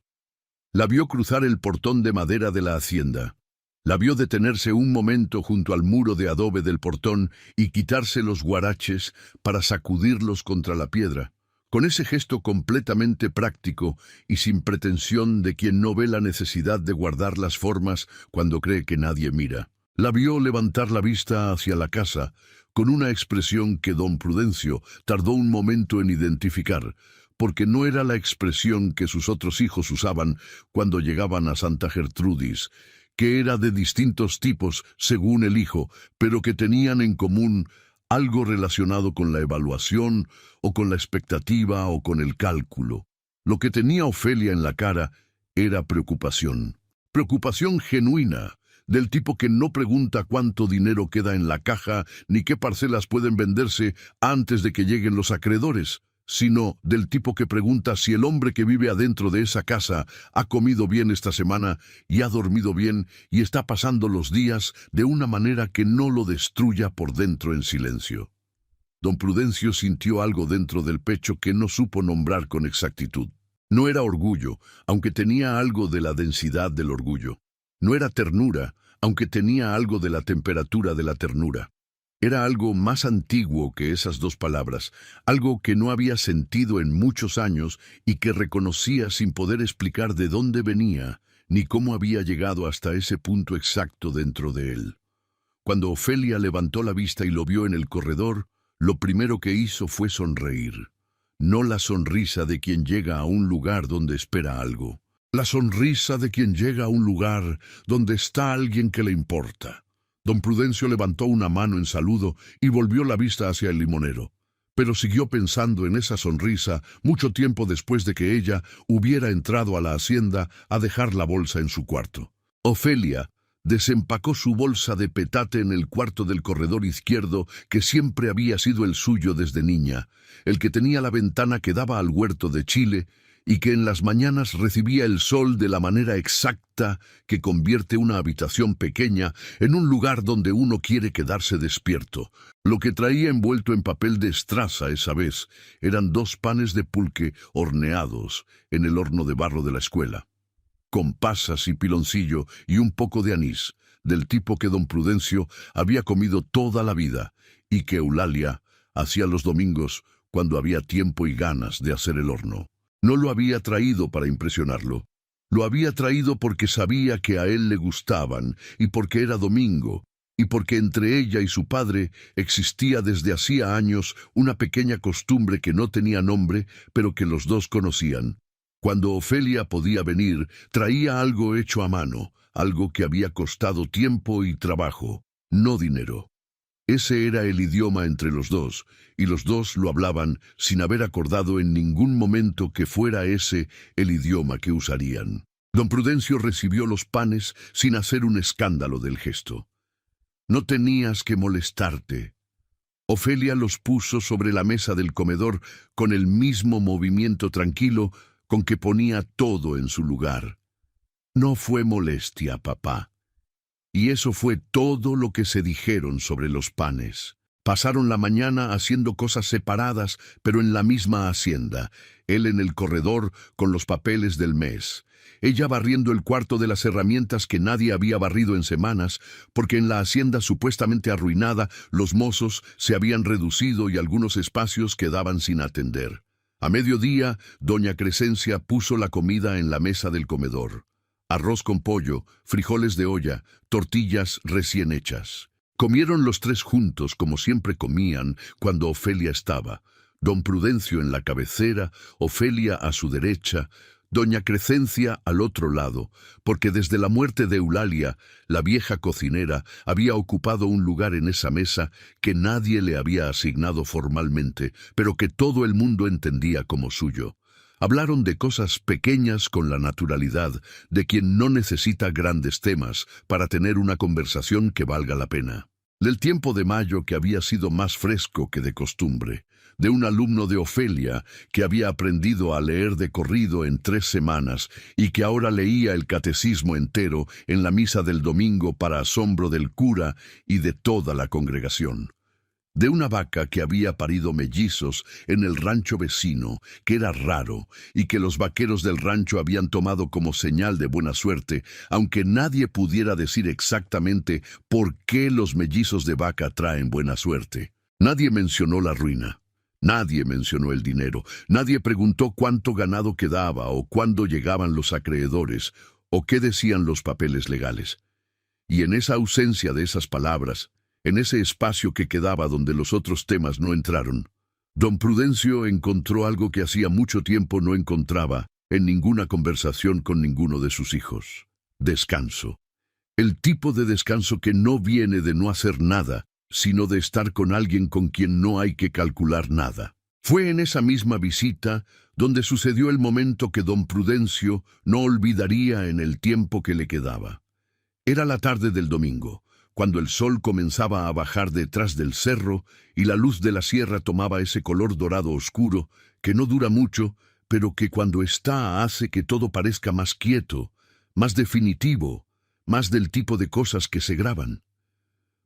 La vio cruzar el portón de madera de la hacienda. La vio detenerse un momento junto al muro de adobe del portón y quitarse los guaraches para sacudirlos contra la piedra, con ese gesto completamente práctico y sin pretensión de quien no ve la necesidad de guardar las formas cuando cree que nadie mira. La vio levantar la vista hacia la casa, con una expresión que don Prudencio tardó un momento en identificar, porque no era la expresión que sus otros hijos usaban cuando llegaban a Santa Gertrudis, que era de distintos tipos según el hijo, pero que tenían en común algo relacionado con la evaluación o con la expectativa o con el cálculo. Lo que tenía Ofelia en la cara era preocupación. Preocupación genuina, del tipo que no pregunta cuánto dinero queda en la caja ni qué parcelas pueden venderse antes de que lleguen los acreedores, sino del tipo que pregunta si el hombre que vive adentro de esa casa ha comido bien esta semana y ha dormido bien y está pasando los días de una manera que no lo destruya por dentro en silencio. Don Prudencio sintió algo dentro del pecho que no supo nombrar con exactitud. No era orgullo, aunque tenía algo de la densidad del orgullo. No era ternura, aunque tenía algo de la temperatura de la ternura. Era algo más antiguo que esas dos palabras, algo que no había sentido en muchos años y que reconocía sin poder explicar de dónde venía, ni cómo había llegado hasta ese punto exacto dentro de él. Cuando Ofelia levantó la vista y lo vio en el corredor, lo primero que hizo fue sonreír. No la sonrisa de quien llega a un lugar donde espera algo. La sonrisa de quien llega a un lugar donde está alguien que le importa. Don Prudencio levantó una mano en saludo y volvió la vista hacia el limonero, pero siguió pensando en esa sonrisa mucho tiempo después de que ella hubiera entrado a la hacienda a dejar la bolsa en su cuarto. Ofelia desempacó su bolsa de petate en el cuarto del corredor izquierdo que siempre había sido el suyo desde niña, el que tenía la ventana que daba al huerto de Chile y que en las mañanas recibía el sol de la manera exacta que convierte una habitación pequeña en un lugar donde uno quiere quedarse despierto. Lo que traía envuelto en papel de estraza esa vez eran 2 panes de pulque horneados en el horno de barro de la escuela, con pasas y piloncillo y un poco de anís, del tipo que don Prudencio había comido toda la vida y que Eulalia hacía los domingos cuando había tiempo y ganas de hacer el horno. No lo había traído para impresionarlo. Lo había traído porque sabía que a él le gustaban y porque era domingo y porque entre ella y su padre existía desde hacía años una pequeña costumbre que no tenía nombre, pero que los dos conocían. Cuando Ofelia podía venir, traía algo hecho a mano, algo que había costado tiempo y trabajo, no dinero. Ese era el idioma entre los dos, y los dos lo hablaban sin haber acordado en ningún momento que fuera ese el idioma que usarían. Don Prudencio recibió los panes sin hacer un escándalo del gesto. No tenías que molestarte. Ofelia los puso sobre la mesa del comedor con el mismo movimiento tranquilo con que ponía todo en su lugar. No fue molestia, papá. Y eso fue todo lo que se dijeron sobre los panes. Pasaron la mañana haciendo cosas separadas, pero en la misma hacienda. Él en el corredor con los papeles del mes. Ella barriendo el cuarto de las herramientas que nadie había barrido en semanas, porque en la hacienda supuestamente arruinada los mozos se habían reducido y algunos espacios quedaban sin atender. A mediodía, doña Crescencia puso la comida en la mesa del comedor. Arroz con pollo, frijoles de olla, tortillas recién hechas. Comieron los 3 juntos como siempre comían cuando Ofelia estaba. Don Prudencio en la cabecera, Ofelia a su derecha, doña Crescencia al otro lado, porque desde la muerte de Eulalia, la vieja cocinera había ocupado un lugar en esa mesa que nadie le había asignado formalmente, pero que todo el mundo entendía como suyo. Hablaron de cosas pequeñas con la naturalidad de quien no necesita grandes temas para tener una conversación que valga la pena. Del tiempo de mayo que había sido más fresco que de costumbre, de un alumno de Ofelia que había aprendido a leer de corrido en 3 semanas y que ahora leía el catecismo entero en la misa del domingo para asombro del cura y de toda la congregación. De una vaca que había parido mellizos en el rancho vecino, que era raro, y que los vaqueros del rancho habían tomado como señal de buena suerte, aunque nadie pudiera decir exactamente por qué los mellizos de vaca traen buena suerte. Nadie mencionó la ruina. Nadie mencionó el dinero. Nadie preguntó cuánto ganado quedaba o cuándo llegaban los acreedores o qué decían los papeles legales. Y en esa ausencia de esas palabras, en ese espacio que quedaba donde los otros temas no entraron, don Prudencio encontró algo que hacía mucho tiempo no encontraba en ninguna conversación con ninguno de sus hijos. Descanso. El tipo de descanso que no viene de no hacer nada, sino de estar con alguien con quien no hay que calcular nada. Fue en esa misma visita donde sucedió el momento que don Prudencio no olvidaría en el tiempo que le quedaba. Era la tarde del domingo, cuando el sol comenzaba a bajar detrás del cerro y la luz de la sierra tomaba ese color dorado oscuro que no dura mucho, pero que cuando está hace que todo parezca más quieto, más definitivo, más del tipo de cosas que se graban.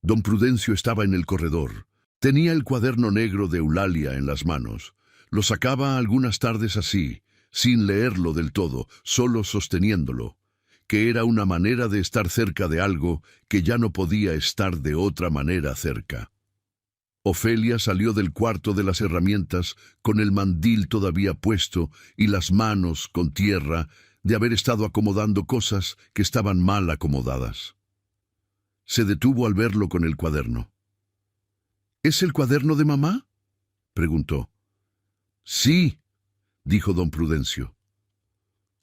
Don Prudencio estaba en el corredor. Tenía el cuaderno negro de Eulalia en las manos. Lo sacaba algunas tardes así, sin leerlo del todo, solo sosteniéndolo, que era una manera de estar cerca de algo que ya no podía estar de otra manera cerca. Ofelia salió del cuarto de las herramientas con el mandil todavía puesto y las manos con tierra de haber estado acomodando cosas que estaban mal acomodadas. Se detuvo al verlo con el cuaderno. ¿Es el cuaderno de mamá?, preguntó. Sí, dijo don Prudencio.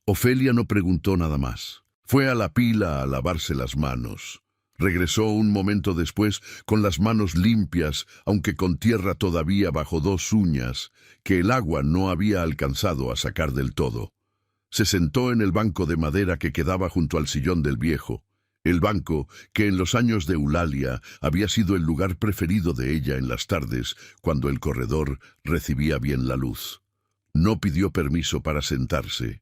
Ofelia no preguntó nada más. Fue a la pila a lavarse las manos. Regresó un momento después con las manos limpias, aunque con tierra todavía bajo dos uñas, que el agua no había alcanzado a sacar del todo. Se sentó en el banco de madera que quedaba junto al sillón del viejo. El banco, que en los años de Eulalia había sido el lugar preferido de ella en las tardes, cuando el corredor recibía bien la luz. No pidió permiso para sentarse.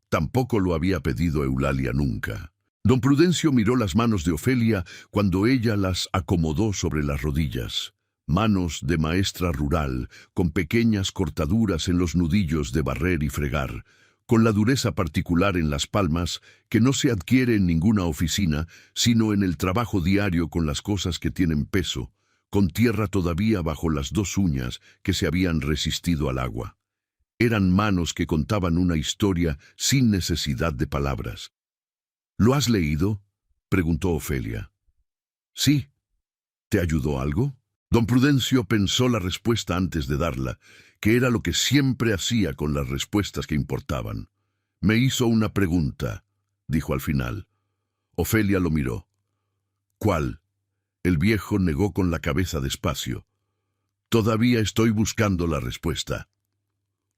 Tampoco lo había pedido Eulalia nunca. Don Prudencio miró las manos de Ofelia cuando ella las acomodó sobre las rodillas. Manos de maestra rural, con pequeñas cortaduras en los nudillos de barrer y fregar, con la dureza particular en las palmas que no se adquiere en ninguna oficina, sino en el trabajo diario con las cosas que tienen peso, con tierra todavía bajo las dos uñas que se habían resistido al agua. Eran manos que contaban una historia sin necesidad de palabras. ¿Lo has leído?, preguntó Ofelia. Sí. ¿Te ayudó algo? Don Prudencio pensó la respuesta antes de darla, que era lo que siempre hacía con las respuestas que importaban. Me hizo una pregunta, dijo al final. Ofelia lo miró. ¿Cuál? El viejo negó con la cabeza despacio. Todavía estoy buscando la respuesta.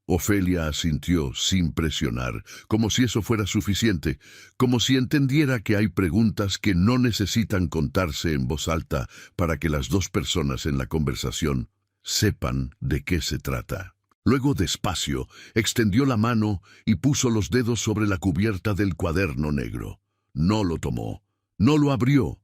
Ofelia asintió sin presionar, como si eso fuera suficiente, como si entendiera que hay preguntas que no necesitan contarse en voz alta para que las dos personas en la conversación sepan de qué se trata. Luego, despacio, extendió la mano y puso los dedos sobre la cubierta del cuaderno negro. No lo tomó, no lo abrió,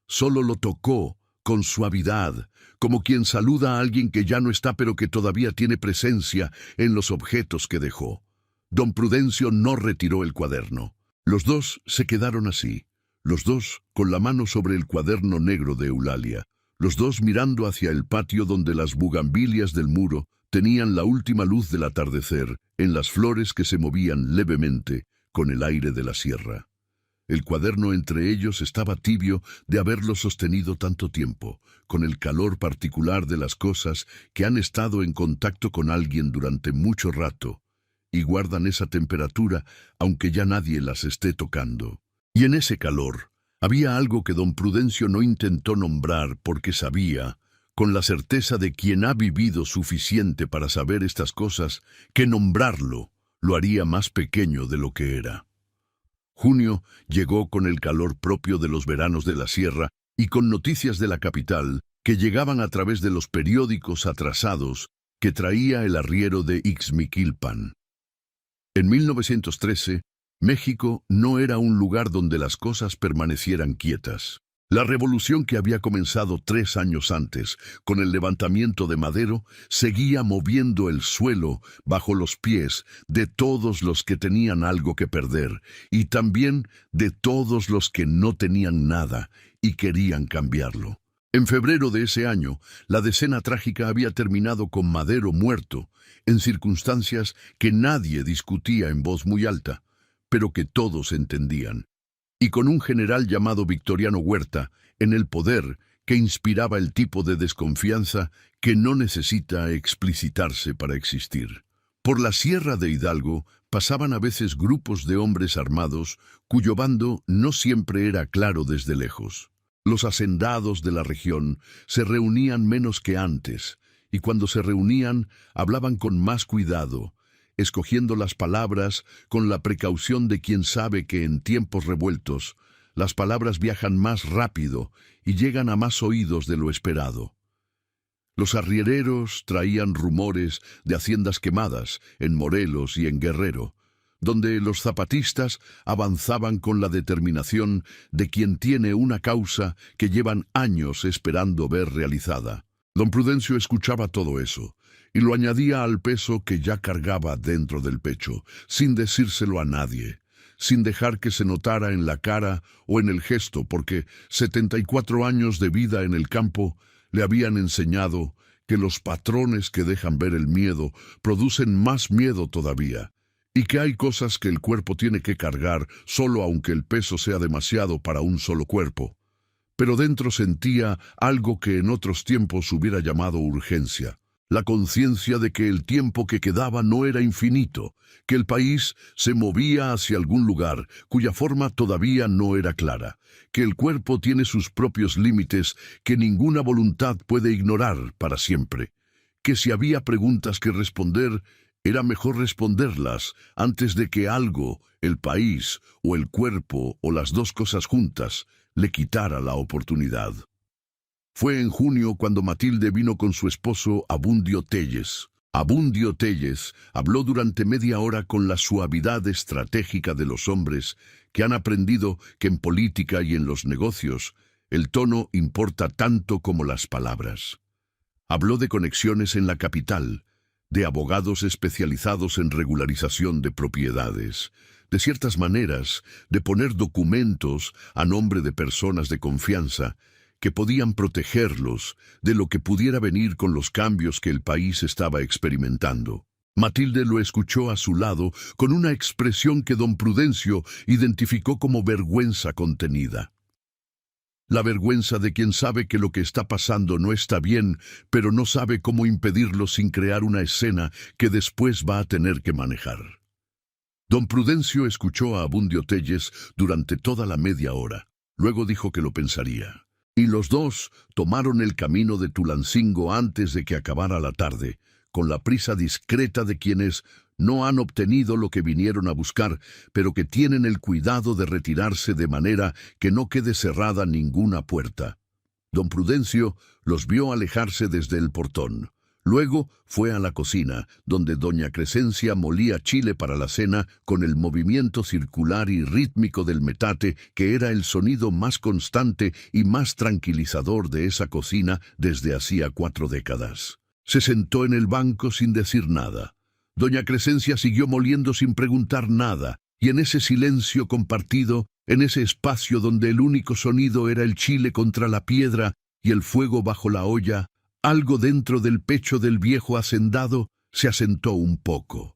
solo lo tocó con suavidad, como quien saluda a alguien que ya no está pero que todavía tiene presencia en los objetos que dejó. Don Prudencio no retiró el cuaderno. Los dos se quedaron así, los dos con la mano sobre el cuaderno negro de Eulalia, los dos mirando hacia el patio donde las bugambilias del muro tenían la última luz del atardecer en las flores que se movían levemente con el aire de la sierra. El cuaderno entre ellos estaba tibio de haberlo sostenido tanto tiempo, con el calor particular de las cosas que han estado en contacto con alguien durante mucho rato, y guardan esa temperatura aunque ya nadie las esté tocando. Y en ese calor había algo que don Prudencio no intentó nombrar porque sabía, con la certeza de quien ha vivido suficiente para saber estas cosas, que nombrarlo lo haría más pequeño de lo que era. Junio llegó con el calor propio de los veranos de la sierra y con noticias de la capital que llegaban a través de los periódicos atrasados que traía el arriero de Ixmiquilpan. En 1913, México no era un lugar donde las cosas permanecieran quietas. La revolución que había comenzado 3 años antes, con el levantamiento de Madero, seguía moviendo el suelo bajo los pies de todos los que tenían algo que perder y también de todos los que no tenían nada y querían cambiarlo. En febrero de ese año, la decena trágica había terminado con Madero muerto, en circunstancias que nadie discutía en voz muy alta, pero que todos entendían, y con un general llamado Victoriano Huerta en el poder que inspiraba el tipo de desconfianza que no necesita explicitarse para existir. Por la Sierra de Hidalgo pasaban a veces grupos de hombres armados cuyo bando no siempre era claro desde lejos. Los hacendados de la región se reunían menos que antes, y cuando se reunían hablaban con más cuidado, escogiendo las palabras con la precaución de quien sabe que en tiempos revueltos las palabras viajan más rápido y llegan a más oídos de lo esperado. Los arriereros traían rumores de haciendas quemadas en Morelos y en Guerrero, donde los zapatistas avanzaban con la determinación de quien tiene una causa que llevan años esperando ver realizada. Don Prudencio escuchaba todo eso, y lo añadía al peso que ya cargaba dentro del pecho, sin decírselo a nadie, sin dejar que se notara en la cara o en el gesto, porque 74 años de vida en el campo le habían enseñado que los patrones que dejan ver el miedo producen más miedo todavía, y que hay cosas que el cuerpo tiene que cargar solo aunque el peso sea demasiado para un solo cuerpo. Pero dentro sentía algo que en otros tiempos hubiera llamado urgencia, la conciencia de que el tiempo que quedaba no era infinito, que el país se movía hacia algún lugar cuya forma todavía no era clara, que el cuerpo tiene sus propios límites que ninguna voluntad puede ignorar para siempre, que si había preguntas que responder, era mejor responderlas antes de que algo, el país o el cuerpo o las dos cosas juntas, le quitara la oportunidad. Fue en junio cuando Matilde vino con su esposo Abundio Telles. Abundio Telles habló durante media hora con la suavidad estratégica de los hombres que han aprendido que en política y en los negocios el tono importa tanto como las palabras. Habló de conexiones en la capital, de abogados especializados en regularización de propiedades, de ciertas maneras de poner documentos a nombre de personas de confianza que podían protegerlos de lo que pudiera venir con los cambios que el país estaba experimentando. Matilde lo escuchó a su lado con una expresión que don Prudencio identificó como vergüenza contenida. La vergüenza de quien sabe que lo que está pasando no está bien, pero no sabe cómo impedirlo sin crear una escena que después va a tener que manejar. Don Prudencio escuchó a Abundio Telles durante toda la media hora. Luego dijo que lo pensaría. Y los dos tomaron el camino de Tulancingo antes de que acabara la tarde, con la prisa discreta de quienes no han obtenido lo que vinieron a buscar, pero que tienen el cuidado de retirarse de manera que no quede cerrada ninguna puerta. Don Prudencio los vio alejarse desde el portón. Luego fue a la cocina, donde doña Crescencia molía chile para la cena con el movimiento circular y rítmico del metate, que era el sonido más constante y más tranquilizador de esa cocina desde hacía 4 décadas. Se sentó en el banco sin decir nada. Doña Crescencia siguió moliendo sin preguntar nada, y en ese silencio compartido, en ese espacio donde el único sonido era el chile contra la piedra y el fuego bajo la olla, algo dentro del pecho del viejo hacendado se asentó un poco.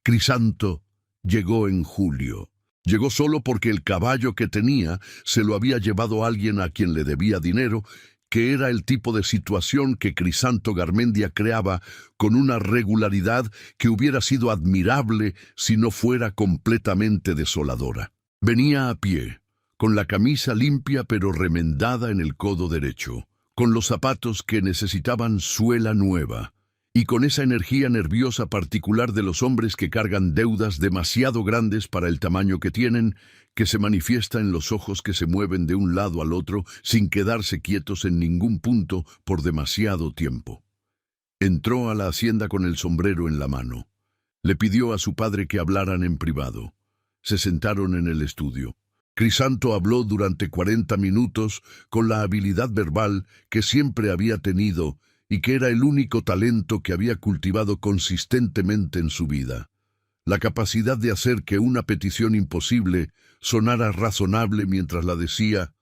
Crisanto llegó en julio. Llegó solo porque el caballo que tenía se lo había llevado alguien a quien le debía dinero, que era el tipo de situación que Crisanto Garmendia creaba con una regularidad que hubiera sido admirable si no fuera completamente desoladora. Venía a pie, con la camisa limpia pero remendada en el codo derecho, con los zapatos que necesitaban suela nueva, y con esa energía nerviosa particular de los hombres que cargan deudas demasiado grandes para el tamaño que tienen, que se manifiesta en los ojos que se mueven de un lado al otro sin quedarse quietos en ningún punto por demasiado tiempo. Entró a la hacienda con el sombrero en la mano. Le pidió a su padre que hablaran en privado. Se sentaron en el estudio. Crisanto habló durante 40 minutos con la habilidad verbal que siempre había tenido y que era el único talento que había cultivado consistentemente en su vida. La capacidad de hacer que una petición imposible sonara razonable mientras la decía,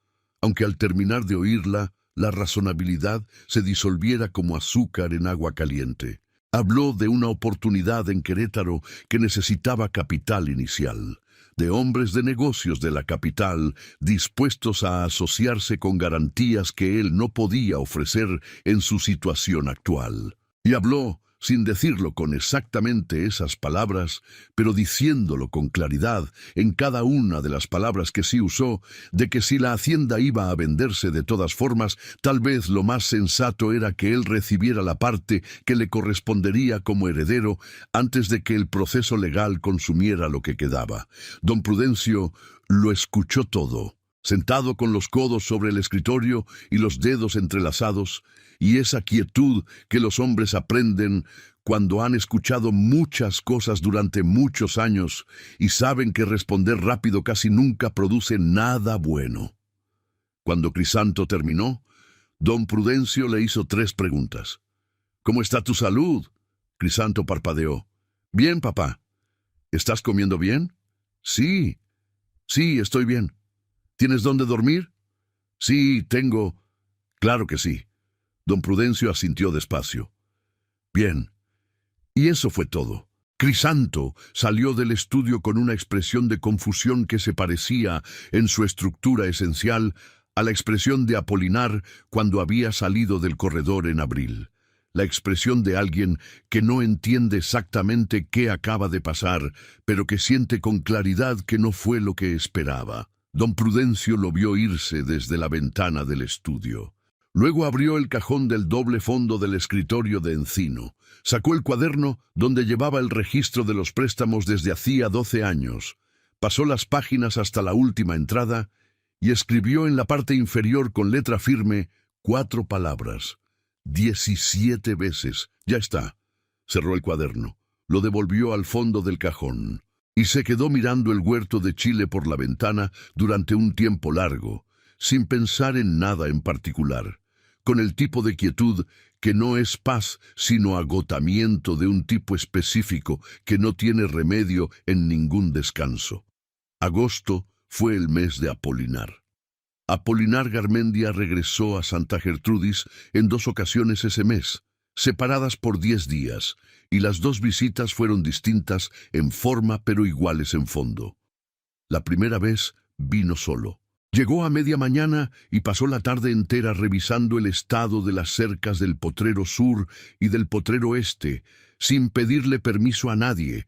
aunque al terminar de oírla, la razonabilidad se disolviera como azúcar en agua caliente. Habló de una oportunidad en Querétaro que necesitaba capital inicial, de hombres de negocios de la capital dispuestos a asociarse con garantías que él no podía ofrecer en su situación actual. Y habló sin decirlo con exactamente esas palabras, pero diciéndolo con claridad en cada una de las palabras que sí usó, de que si la hacienda iba a venderse de todas formas, tal vez lo más sensato era que él recibiera la parte que le correspondería como heredero antes de que el proceso legal consumiera lo que quedaba. Don Prudencio lo escuchó todo, sentado con los codos sobre el escritorio y los dedos entrelazados, y esa quietud que los hombres aprenden cuando han escuchado muchas cosas durante muchos años y saben que responder rápido casi nunca produce nada bueno. Cuando Crisanto terminó, don Prudencio le hizo 3 preguntas. ¿Cómo está tu salud? Crisanto parpadeó. Bien, papá. ¿Estás comiendo bien? Sí, estoy bien. ¿Tienes dónde dormir? Sí, tengo. Claro que sí. Don Prudencio asintió despacio. Bien. Y eso fue todo. Crisanto salió del estudio con una expresión de confusión que se parecía, en su estructura esencial, a la expresión de Apolinar cuando había salido del corredor en abril. La expresión de alguien que no entiende exactamente qué acaba de pasar, pero que siente con claridad que no fue lo que esperaba. Don Prudencio lo vio irse desde la ventana del estudio. Luego abrió el cajón del doble fondo del escritorio de encino. Sacó el cuaderno donde llevaba el registro de los préstamos desde hacía 12 años. Pasó las páginas hasta la última entrada y escribió en la parte inferior con letra firme 4 palabras. 17 veces. Ya está. Cerró el cuaderno. Lo devolvió al fondo del cajón y se quedó mirando el huerto de Chile por la ventana durante un tiempo largo, sin pensar en nada en particular, con el tipo de quietud que no es paz sino agotamiento de un tipo específico que no tiene remedio en ningún descanso. Agosto fue el mes de Apolinar. Apolinar Garmendia regresó a Santa Gertrudis en 2 ocasiones ese mes, separadas por 10 días, y las 2 visitas fueron distintas en forma pero iguales en fondo. La primera vez vino solo. Llegó a media mañana y pasó la tarde entera revisando el estado de las cercas del potrero sur y del potrero este, sin pedirle permiso a nadie,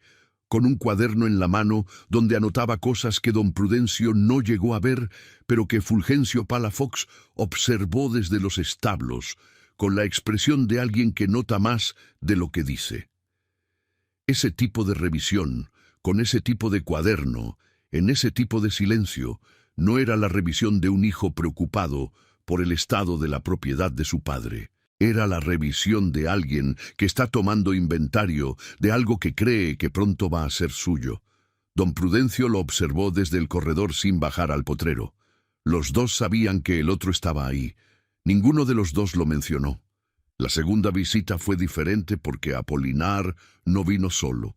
con un cuaderno en la mano donde anotaba cosas que don Prudencio no llegó a ver, pero que Fulgencio Palafox observó desde los establos, con la expresión de alguien que nota más de lo que dice. Ese tipo de revisión, con ese tipo de cuaderno, en ese tipo de silencio, no era la revisión de un hijo preocupado por el estado de la propiedad de su padre. Era la revisión de alguien que está tomando inventario de algo que cree que pronto va a ser suyo. Don Prudencio lo observó desde el corredor sin bajar al potrero. Los 2 sabían que el otro estaba ahí. Ninguno de los 2 lo mencionó. La segunda visita fue diferente porque Apolinar no vino solo.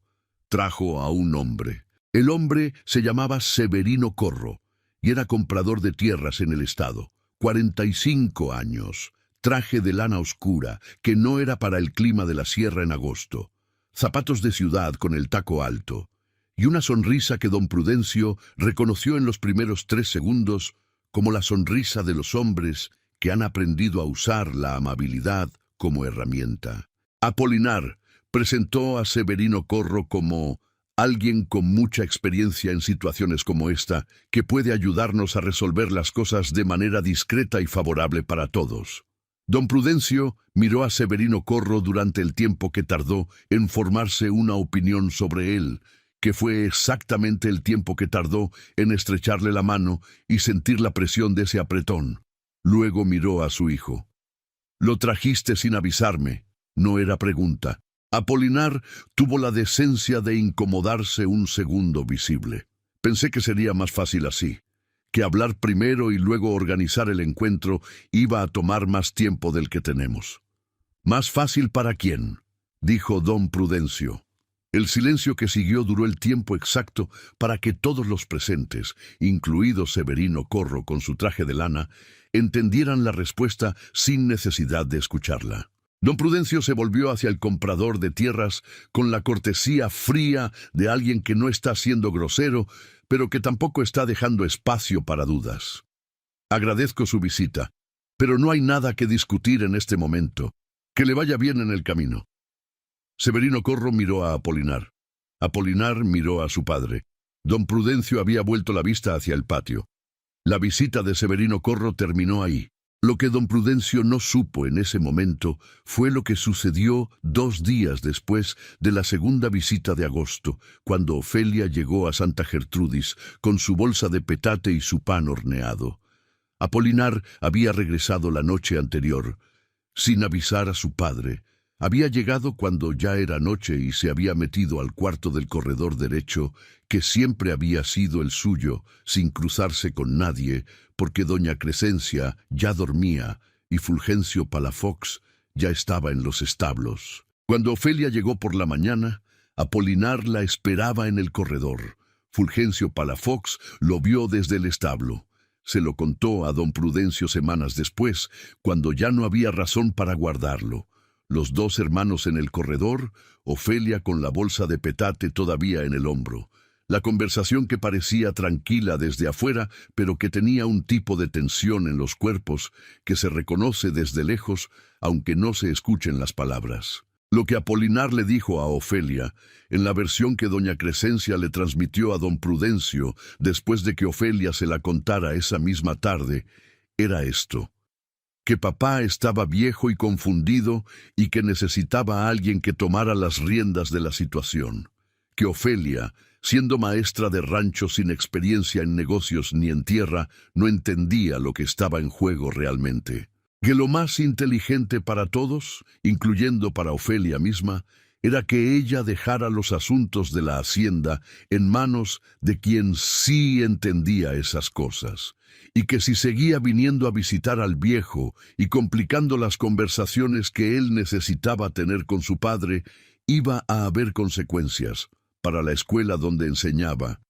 Trajo a un hombre. El hombre se llamaba Severino Corro y era comprador de tierras en el estado. 45 años. Traje de lana oscura, que no era para el clima de la sierra en agosto. Zapatos de ciudad con el taco alto. Y una sonrisa que don Prudencio reconoció en los primeros 3 segundos como la sonrisa de los hombres que han aprendido a usar la amabilidad como herramienta. Apolinar presentó a Severino Corro como alguien con mucha experiencia en situaciones como esta, que puede ayudarnos a resolver las cosas de manera discreta y favorable para todos. Don Prudencio miró a Severino Corro durante el tiempo que tardó en formarse una opinión sobre él, que fue exactamente el tiempo que tardó en estrecharle la mano y sentir la presión de ese apretón. Luego miró a su hijo. «Lo trajiste sin avisarme», no era pregunta. Apolinar tuvo la decencia de incomodarse un segundo visible. Pensé que sería más fácil así, que hablar primero y luego organizar el encuentro iba a tomar más tiempo del que tenemos. «¿Más fácil para quién?», dijo don Prudencio. El silencio que siguió duró el tiempo exacto para que todos los presentes, incluido Severino Corro con su traje de lana, entendieran la respuesta sin necesidad de escucharla. Don Prudencio se volvió hacia el comprador de tierras con la cortesía fría de alguien que no está siendo grosero, pero que tampoco está dejando espacio para dudas. «Agradezco su visita, pero no hay nada que discutir en este momento. Que le vaya bien en el camino». Severino Corro miró a Apolinar. Apolinar miró a su padre. Don Prudencio había vuelto la vista hacia el patio. La visita de Severino Corro terminó ahí. Lo que don Prudencio no supo en ese momento fue lo que sucedió 2 días después de la segunda visita de agosto, cuando Ofelia llegó a Santa Gertrudis con su bolsa de petate y su pan horneado. Apolinar había regresado la noche anterior, sin avisar a su padre. Había llegado cuando ya era noche y se había metido al cuarto del corredor derecho, que siempre había sido el suyo, sin cruzarse con nadie, porque doña Crescencia ya dormía y Fulgencio Palafox ya estaba en los establos. Cuando Ofelia llegó por la mañana, Apolinar la esperaba en el corredor. Fulgencio Palafox lo vio desde el establo. Se lo contó a don Prudencio semanas después, cuando ya no había razón para guardarlo. Los 2 hermanos en el corredor, Ofelia con la bolsa de petate todavía en el hombro. La conversación que parecía tranquila desde afuera, pero que tenía un tipo de tensión en los cuerpos que se reconoce desde lejos, aunque no se escuchen las palabras. Lo que Apolinar le dijo a Ofelia, en la versión que doña Crescencia le transmitió a don Prudencio después de que Ofelia se la contara esa misma tarde, era esto: que papá estaba viejo y confundido y que necesitaba a alguien que tomara las riendas de la situación. Que Ofelia, siendo maestra de rancho sin experiencia en negocios ni en tierra, no entendía lo que estaba en juego realmente. Que lo más inteligente para todos, incluyendo para Ofelia misma, era que ella dejara los asuntos de la hacienda en manos de quien sí entendía esas cosas, y que si seguía viniendo a visitar al viejo y complicando las conversaciones que él necesitaba tener con su padre, iba a haber consecuencias para la escuela donde enseñaba,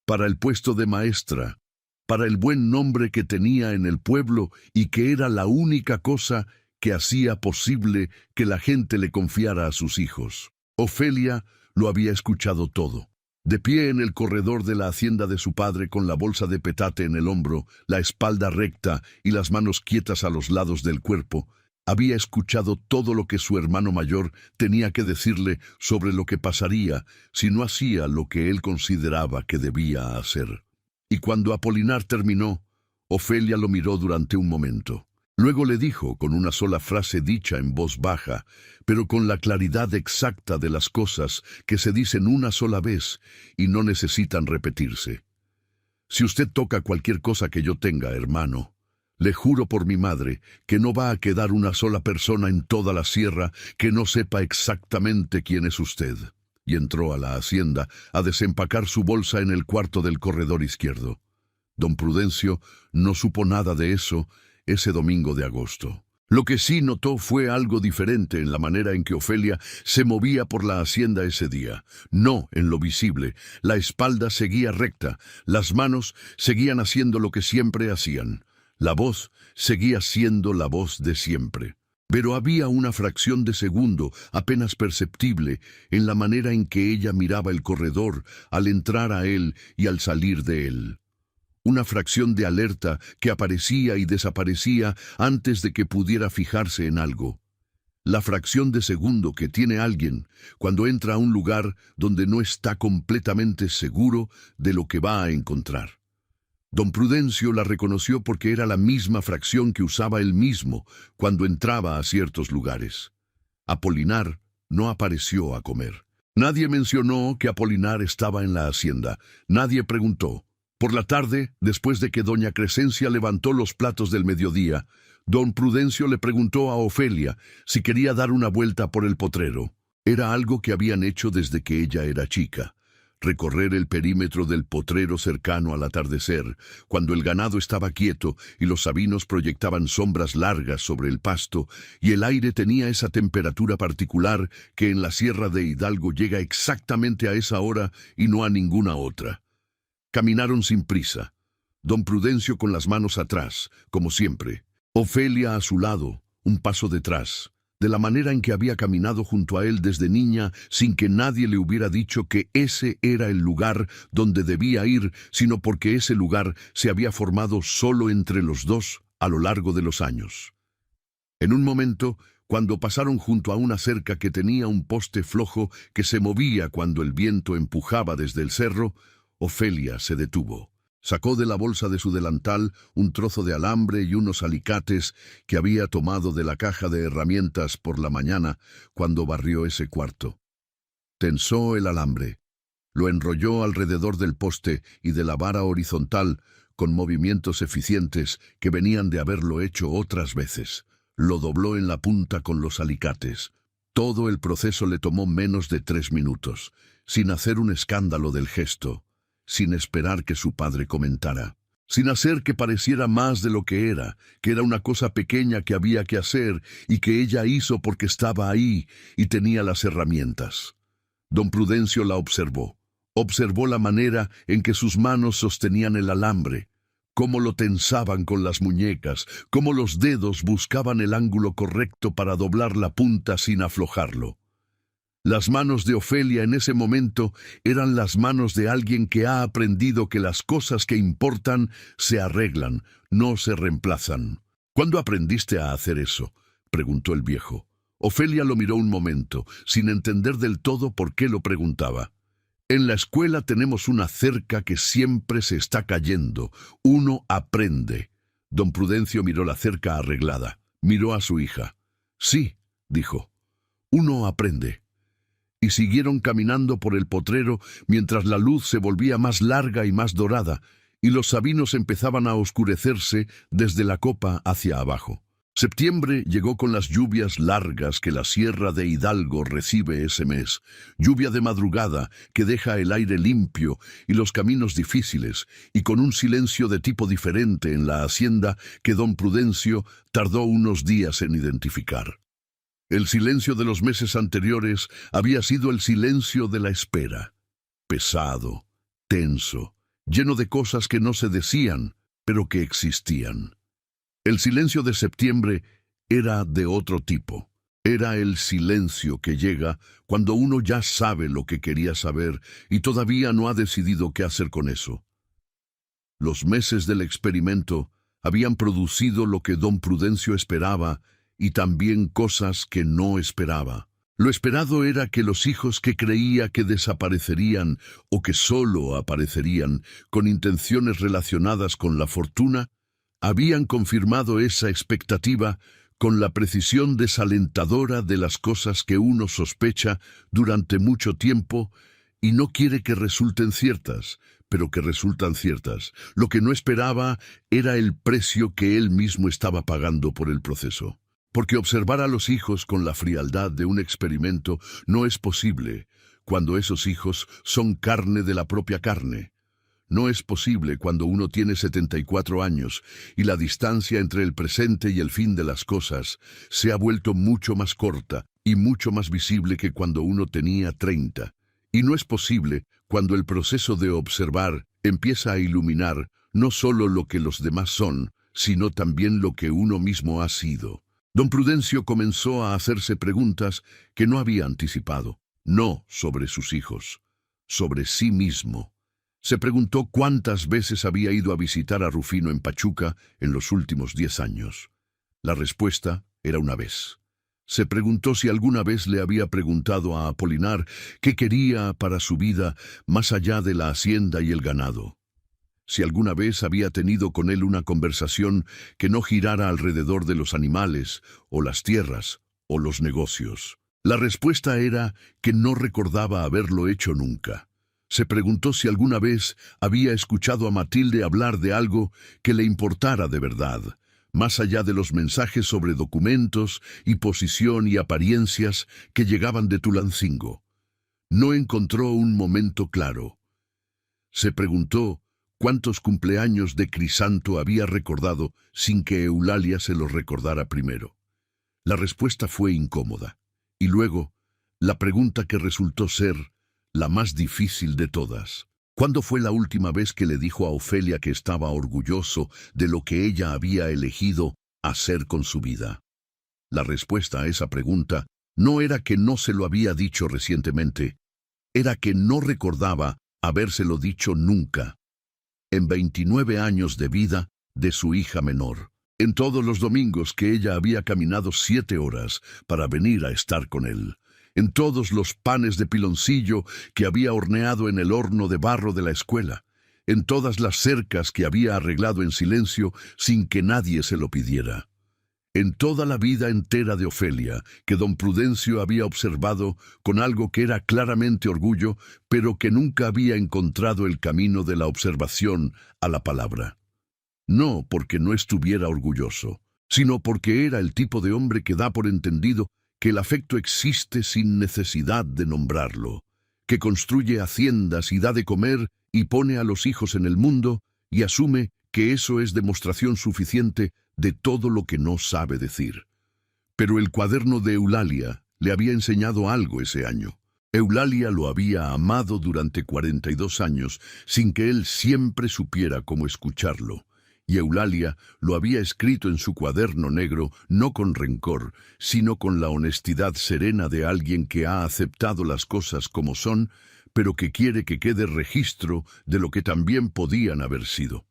para el puesto de maestra, para el buen nombre que tenía en el pueblo y que era la única cosa que hacía posible que la gente le confiara a sus hijos. Ofelia lo había escuchado todo. De pie en el corredor de la hacienda de su padre con la bolsa de petate en el hombro, la espalda recta y las manos quietas a los lados del cuerpo, había escuchado todo lo que su hermano mayor tenía que decirle sobre lo que pasaría si no hacía lo que él consideraba que debía hacer. Y cuando Apolinar terminó, Ofelia lo miró durante un momento. Luego le dijo, con una sola frase dicha en voz baja, pero con la claridad exacta de las cosas que se dicen una sola vez y no necesitan repetirse: si usted toca cualquier cosa que yo tenga, hermano, le juro por mi madre que no va a quedar una sola persona en toda la sierra que no sepa exactamente quién es usted. Y entró a la hacienda a desempacar su bolsa en el cuarto del corredor izquierdo. Don Prudencio no supo nada de eso ese domingo de agosto. Lo que sí notó fue algo diferente en la manera en que Ofelia se movía por la hacienda ese día. No en lo visible, la espalda seguía recta, las manos seguían haciendo lo que siempre hacían. La voz seguía siendo la voz de siempre. Pero había una fracción de segundo, apenas perceptible, en la manera en que ella miraba el corredor al entrar a él y al salir de él. Una fracción de alerta que aparecía y desaparecía antes de que pudiera fijarse en algo. La fracción de segundo que tiene alguien cuando entra a un lugar donde no está completamente seguro de lo que va a encontrar. Don Prudencio la reconoció porque era la misma fracción que usaba él mismo cuando entraba a ciertos lugares. Apolinar no apareció a comer. Nadie mencionó que Apolinar estaba en la hacienda. Nadie preguntó. Por la tarde, después de que doña Crescencia levantó los platos del mediodía, don Prudencio le preguntó a Ofelia si quería dar una vuelta por el potrero. Era algo que habían hecho desde que ella era chica. Recorrer el perímetro del potrero cercano al atardecer, cuando el ganado estaba quieto y los sabinos proyectaban sombras largas sobre el pasto y el aire tenía esa temperatura particular que en la Sierra de Hidalgo llega exactamente a esa hora y no a ninguna otra. Caminaron sin prisa, don Prudencio con las manos atrás, como siempre, Ofelia a su lado, un paso detrás, de la manera en que había caminado junto a él desde niña sin que nadie le hubiera dicho que ese era el lugar donde debía ir, sino porque ese lugar se había formado solo entre los dos a lo largo de los años. En un momento, Cuando pasaron junto a una cerca que tenía un poste flojo que se movía cuando el viento empujaba desde el cerro, Ofelia se detuvo. Sacó de la bolsa de su delantal un trozo de alambre y unos alicates que había tomado de la caja de herramientas por la mañana cuando barrió ese cuarto. Tensó el alambre, lo enrolló alrededor del poste y de la vara horizontal con movimientos eficientes que venían de haberlo hecho otras veces. Lo dobló en la punta con los alicates. Todo el proceso le tomó menos de 3 minutos, sin hacer un escándalo del gesto, sin esperar que su padre comentara, sin hacer que pareciera más de lo que era una cosa pequeña que había que hacer y que ella hizo porque estaba ahí y tenía las herramientas. Don Prudencio la observó. Observó la manera en que sus manos sostenían el alambre, cómo lo tensaban con las muñecas, cómo los dedos buscaban el ángulo correcto para doblar la punta sin aflojarlo. Las manos de Ofelia en ese momento eran las manos de alguien que ha aprendido que las cosas que importan se arreglan, no se reemplazan. ¿Cuándo aprendiste a hacer eso?, preguntó el viejo. Ofelia lo miró un momento, sin entender del todo por qué lo preguntaba. En la escuela tenemos una cerca que siempre se está cayendo. Uno aprende. Don Prudencio miró la cerca arreglada. Miró a su hija. Sí, dijo. Uno aprende. Y siguieron caminando por el potrero mientras la luz se volvía más larga y más dorada, y los sabinos empezaban a oscurecerse desde la copa hacia abajo. Septiembre llegó con las lluvias largas que la Sierra de Hidalgo recibe ese mes, lluvia de madrugada que deja el aire limpio y los caminos difíciles, y con un silencio de tipo diferente en la hacienda que don Prudencio tardó unos días en identificar. El silencio de los meses anteriores había sido el silencio de la espera, pesado, tenso, lleno de cosas que no se decían, pero que existían. El silencio de septiembre era de otro tipo. Era el silencio que llega cuando uno ya sabe lo que quería saber y todavía no ha decidido qué hacer con eso. Los meses del experimento habían producido lo que don Prudencio esperaba y también cosas que no esperaba. Lo esperado era que los hijos que creía que desaparecerían o que solo aparecerían con intenciones relacionadas con la fortuna, habían confirmado esa expectativa con la precisión desalentadora de las cosas que uno sospecha durante mucho tiempo y no quiere que resulten ciertas, pero que resultan ciertas. Lo que no esperaba era el precio que él mismo estaba pagando por el proceso. Porque observar a los hijos con la frialdad de un experimento no es posible cuando esos hijos son carne de la propia carne. No es posible cuando uno tiene 74 años y la distancia entre el presente y el fin de las cosas se ha vuelto mucho más corta y mucho más visible que cuando uno tenía 30. Y no es posible cuando el proceso de observar empieza a iluminar no solo lo que los demás son, sino también lo que uno mismo ha sido. Don Prudencio comenzó a hacerse preguntas que no había anticipado, no sobre sus hijos, sobre sí mismo. Se preguntó cuántas veces había ido a visitar a Rufino en Pachuca en los últimos 10 años. La respuesta era una vez. Se preguntó si alguna vez le había preguntado a Apolinar qué quería para su vida más allá de la hacienda y el ganado. Si alguna vez había tenido con él una conversación que no girara alrededor de los animales, o las tierras, o los negocios. La respuesta era que no recordaba haberlo hecho nunca. Se preguntó si alguna vez había escuchado a Matilde hablar de algo que le importara de verdad, más allá de los mensajes sobre documentos y posición y apariencias que llegaban de Tulancingo. No encontró un momento claro. Se preguntó cuántos cumpleaños de Crisanto había recordado sin que Eulalia se los recordara primero. La respuesta fue incómoda. Y luego, la pregunta que resultó ser la más difícil de todas. ¿Cuándo fue la última vez que le dijo a Ofelia que estaba orgulloso de lo que ella había elegido hacer con su vida? La respuesta a esa pregunta no era que no se lo había dicho recientemente, era que no recordaba habérselo dicho nunca, en 29 años de vida de su hija menor. En todos los domingos que ella había caminado 7 horas para venir a estar con él. En todos los panes de piloncillo que había horneado en el horno de barro de la escuela. En todas las cercas que había arreglado en silencio sin que nadie se lo pidiera. En toda la vida entera de Ofelia, que don Prudencio había observado con algo que era claramente orgullo, pero que nunca había encontrado el camino de la observación a la palabra. No porque no estuviera orgulloso, sino porque era el tipo de hombre que da por entendido que el afecto existe sin necesidad de nombrarlo, que construye haciendas y da de comer y pone a los hijos en el mundo y asume que eso es demostración suficiente de todo lo que no sabe decir. Pero el cuaderno de Eulalia le había enseñado algo ese año. Eulalia lo había amado durante 42 años sin que él siempre supiera cómo escucharlo. Y Eulalia lo había escrito en su cuaderno negro no con rencor, sino con la honestidad serena de alguien que ha aceptado las cosas como son, pero que quiere que quede registro de lo que también podían haber sido.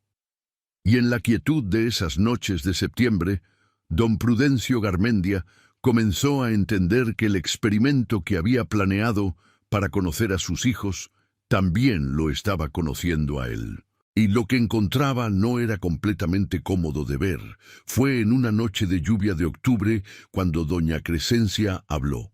Y en la quietud de esas noches de septiembre, don Prudencio Garmendia comenzó a entender que el experimento que había planeado para conocer a sus hijos también lo estaba conociendo a él. Y lo que encontraba no era completamente cómodo de ver. Fue en una noche de lluvia de octubre cuando doña Crescencia habló.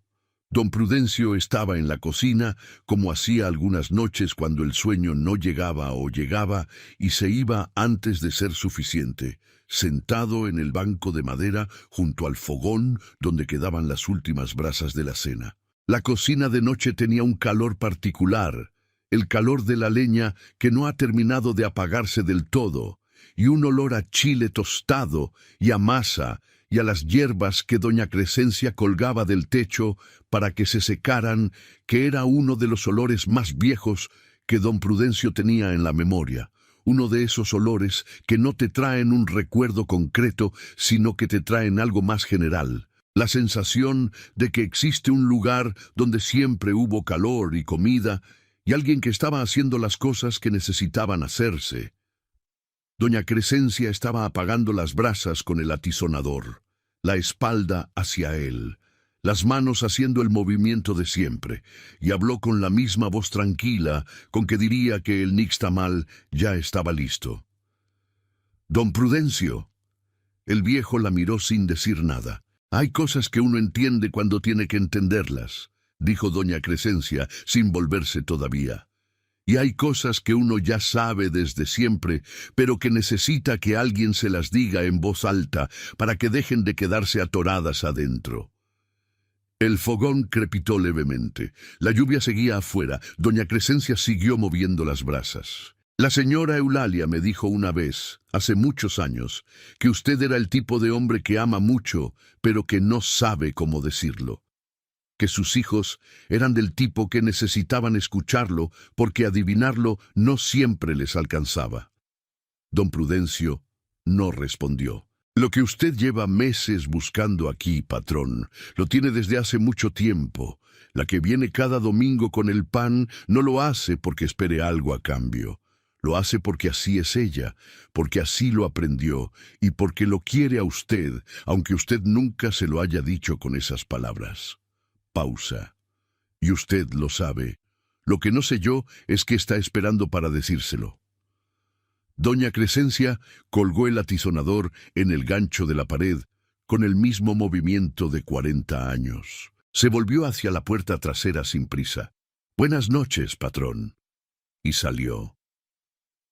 Don Prudencio estaba en la cocina, como hacía algunas noches cuando el sueño no llegaba o llegaba y se iba antes de ser suficiente, sentado en el banco de madera junto al fogón donde quedaban las últimas brasas de la cena. La cocina de noche tenía un calor particular, el calor de la leña que no ha terminado de apagarse del todo, y un olor a chile tostado y a masa, y a las hierbas que doña Crescencia colgaba del techo para que se secaran, que era uno de los olores más viejos que don Prudencio tenía en la memoria. Uno de esos olores que no te traen un recuerdo concreto, sino que te traen algo más general. La sensación de que existe un lugar donde siempre hubo calor y comida, y alguien que estaba haciendo las cosas que necesitaban hacerse. Doña Crescencia estaba apagando las brasas con el atizonador, la espalda hacia él, las manos haciendo el movimiento de siempre, y habló con la misma voz tranquila con que diría que el nixtamal ya estaba listo. «Don Prudencio». El viejo la miró sin decir nada. «Hay cosas que uno entiende cuando tiene que entenderlas», dijo doña Crescencia sin volverse todavía. Y hay cosas que uno ya sabe desde siempre, pero que necesita que alguien se las diga en voz alta para que dejen de quedarse atoradas adentro. El fogón crepitó levemente. La lluvia seguía afuera. Doña Crescencia siguió moviendo las brasas. «La señora Eulalia me dijo una vez, hace muchos años, que usted era el tipo de hombre que ama mucho, pero que no sabe cómo decirlo. Que sus hijos eran del tipo que necesitaban escucharlo porque adivinarlo no siempre les alcanzaba». Don Prudencio no respondió. «Lo que usted lleva meses buscando aquí, patrón, lo tiene desde hace mucho tiempo. La que viene cada domingo con el pan no lo hace porque espere algo a cambio. Lo hace porque así es ella, porque así lo aprendió y porque lo quiere a usted, aunque usted nunca se lo haya dicho con esas palabras». Pausa. «Y usted lo sabe. Lo que no sé yo es qué está esperando para decírselo». Doña Crescencia colgó el atizonador en el gancho de la pared con el mismo movimiento de 40 años. Se volvió hacia la puerta trasera sin prisa. «Buenas noches, patrón». Y salió.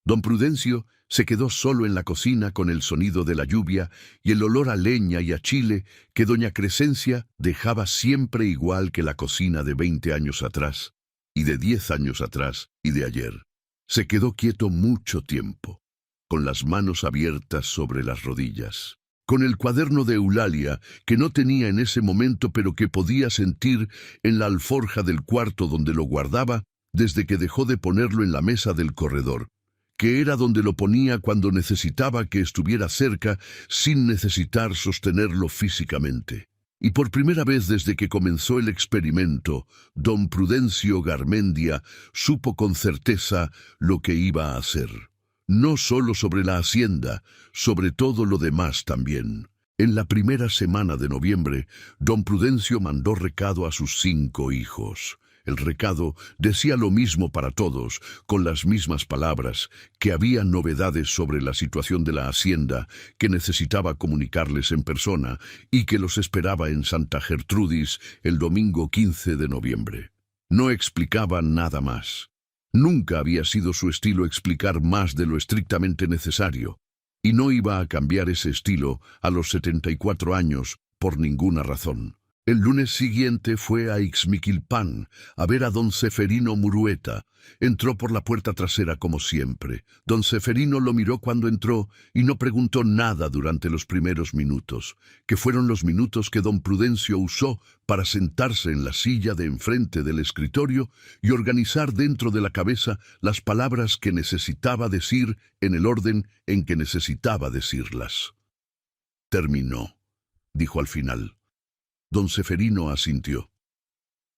Don Prudencio se quedó solo en la cocina con el sonido de la lluvia y el olor a leña y a chile que doña Crescencia dejaba siempre igual que la cocina de 20 años atrás, y de 10 años atrás, y de ayer. Se quedó quieto mucho tiempo, con las manos abiertas sobre las rodillas, con el cuaderno de Eulalia, que no tenía en ese momento pero que podía sentir en la alforja del cuarto donde lo guardaba desde que dejó de ponerlo en la mesa del corredor, que era donde lo ponía cuando necesitaba que estuviera cerca sin necesitar sostenerlo físicamente. Y por primera vez desde que comenzó el experimento, don Prudencio Garmendia supo con certeza lo que iba a hacer. no solo sobre la hacienda, sobre todo lo demás también. En la primera semana de noviembre, don Prudencio mandó recado a sus 5 hijos. El recado decía lo mismo para todos, con las mismas palabras, que había novedades sobre la situación de la hacienda, que necesitaba comunicarles en persona y que los esperaba en Santa Gertrudis el domingo 15 de noviembre. No explicaba nada más. Nunca había sido su estilo explicar más de lo estrictamente necesario, y no iba a cambiar ese estilo a los 74 años por ninguna razón. El lunes siguiente fue a Ixmiquilpan a ver a don Ceferino Murueta. Entró por la puerta trasera como siempre. Don Ceferino lo miró cuando entró y no preguntó nada durante los primeros minutos, que fueron los minutos que don Prudencio usó para sentarse en la silla de enfrente del escritorio y organizar dentro de la cabeza las palabras que necesitaba decir en el orden en que necesitaba decirlas. Terminó, dijo al final. Don Ceferino asintió.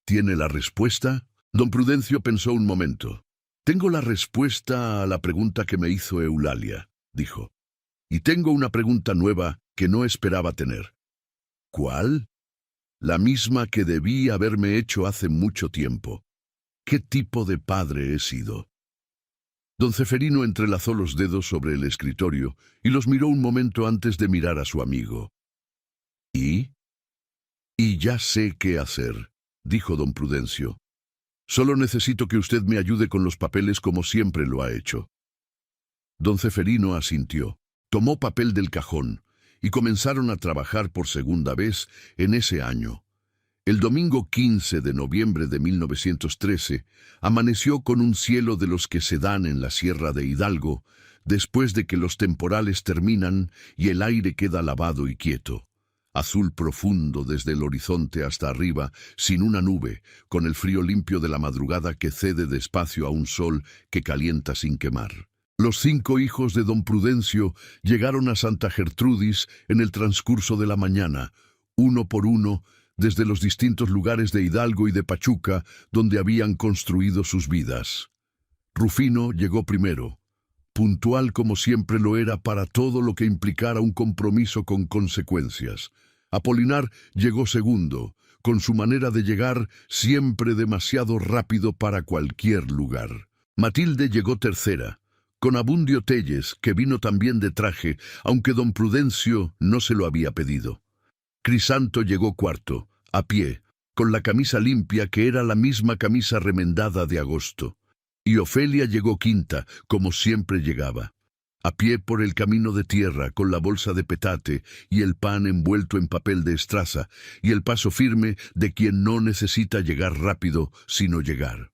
¿Tiene la respuesta? Don Prudencio pensó un momento. Tengo la respuesta a la pregunta que me hizo Eulalia, dijo. Y tengo una pregunta nueva que no esperaba tener. ¿Cuál? La misma que debí haberme hecho hace mucho tiempo. ¿Qué tipo de padre he sido? Don Ceferino entrelazó los dedos sobre el escritorio y los miró un momento antes de mirar a su amigo. ¿Y? Y ya sé qué hacer, dijo don Prudencio. Solo necesito que usted me ayude con los papeles como siempre lo ha hecho. Don Ceferino asintió, tomó papel del cajón y comenzaron a trabajar por segunda vez en ese año. El domingo 15 de noviembre de 1913 amaneció con un cielo de los que se dan en la Sierra de Hidalgo después de que los temporales terminan y el aire queda lavado y quieto. Azul profundo desde el horizonte hasta arriba, sin una nube, con el frío limpio de la madrugada que cede despacio a un sol que calienta sin quemar. Los 5 hijos de don Prudencio llegaron a Santa Gertrudis en el transcurso de la mañana, uno por uno, desde los distintos lugares de Hidalgo y de Pachuca, donde habían construido sus vidas. Rufino llegó primero, puntual como siempre lo era para todo lo que implicara un compromiso con consecuencias. Apolinar llegó segundo, con su manera de llegar siempre demasiado rápido para cualquier lugar. Matilde llegó tercera, con Abundio Telles, que vino también de traje, aunque don Prudencio no se lo había pedido. Crisanto llegó cuarto, a pie, con la camisa limpia que era la misma camisa remendada de agosto. Y Ofelia llegó quinta, como siempre llegaba, a pie por el camino de tierra, con la bolsa de petate y el pan envuelto en papel de estraza, y el paso firme de quien no necesita llegar rápido, sino llegar.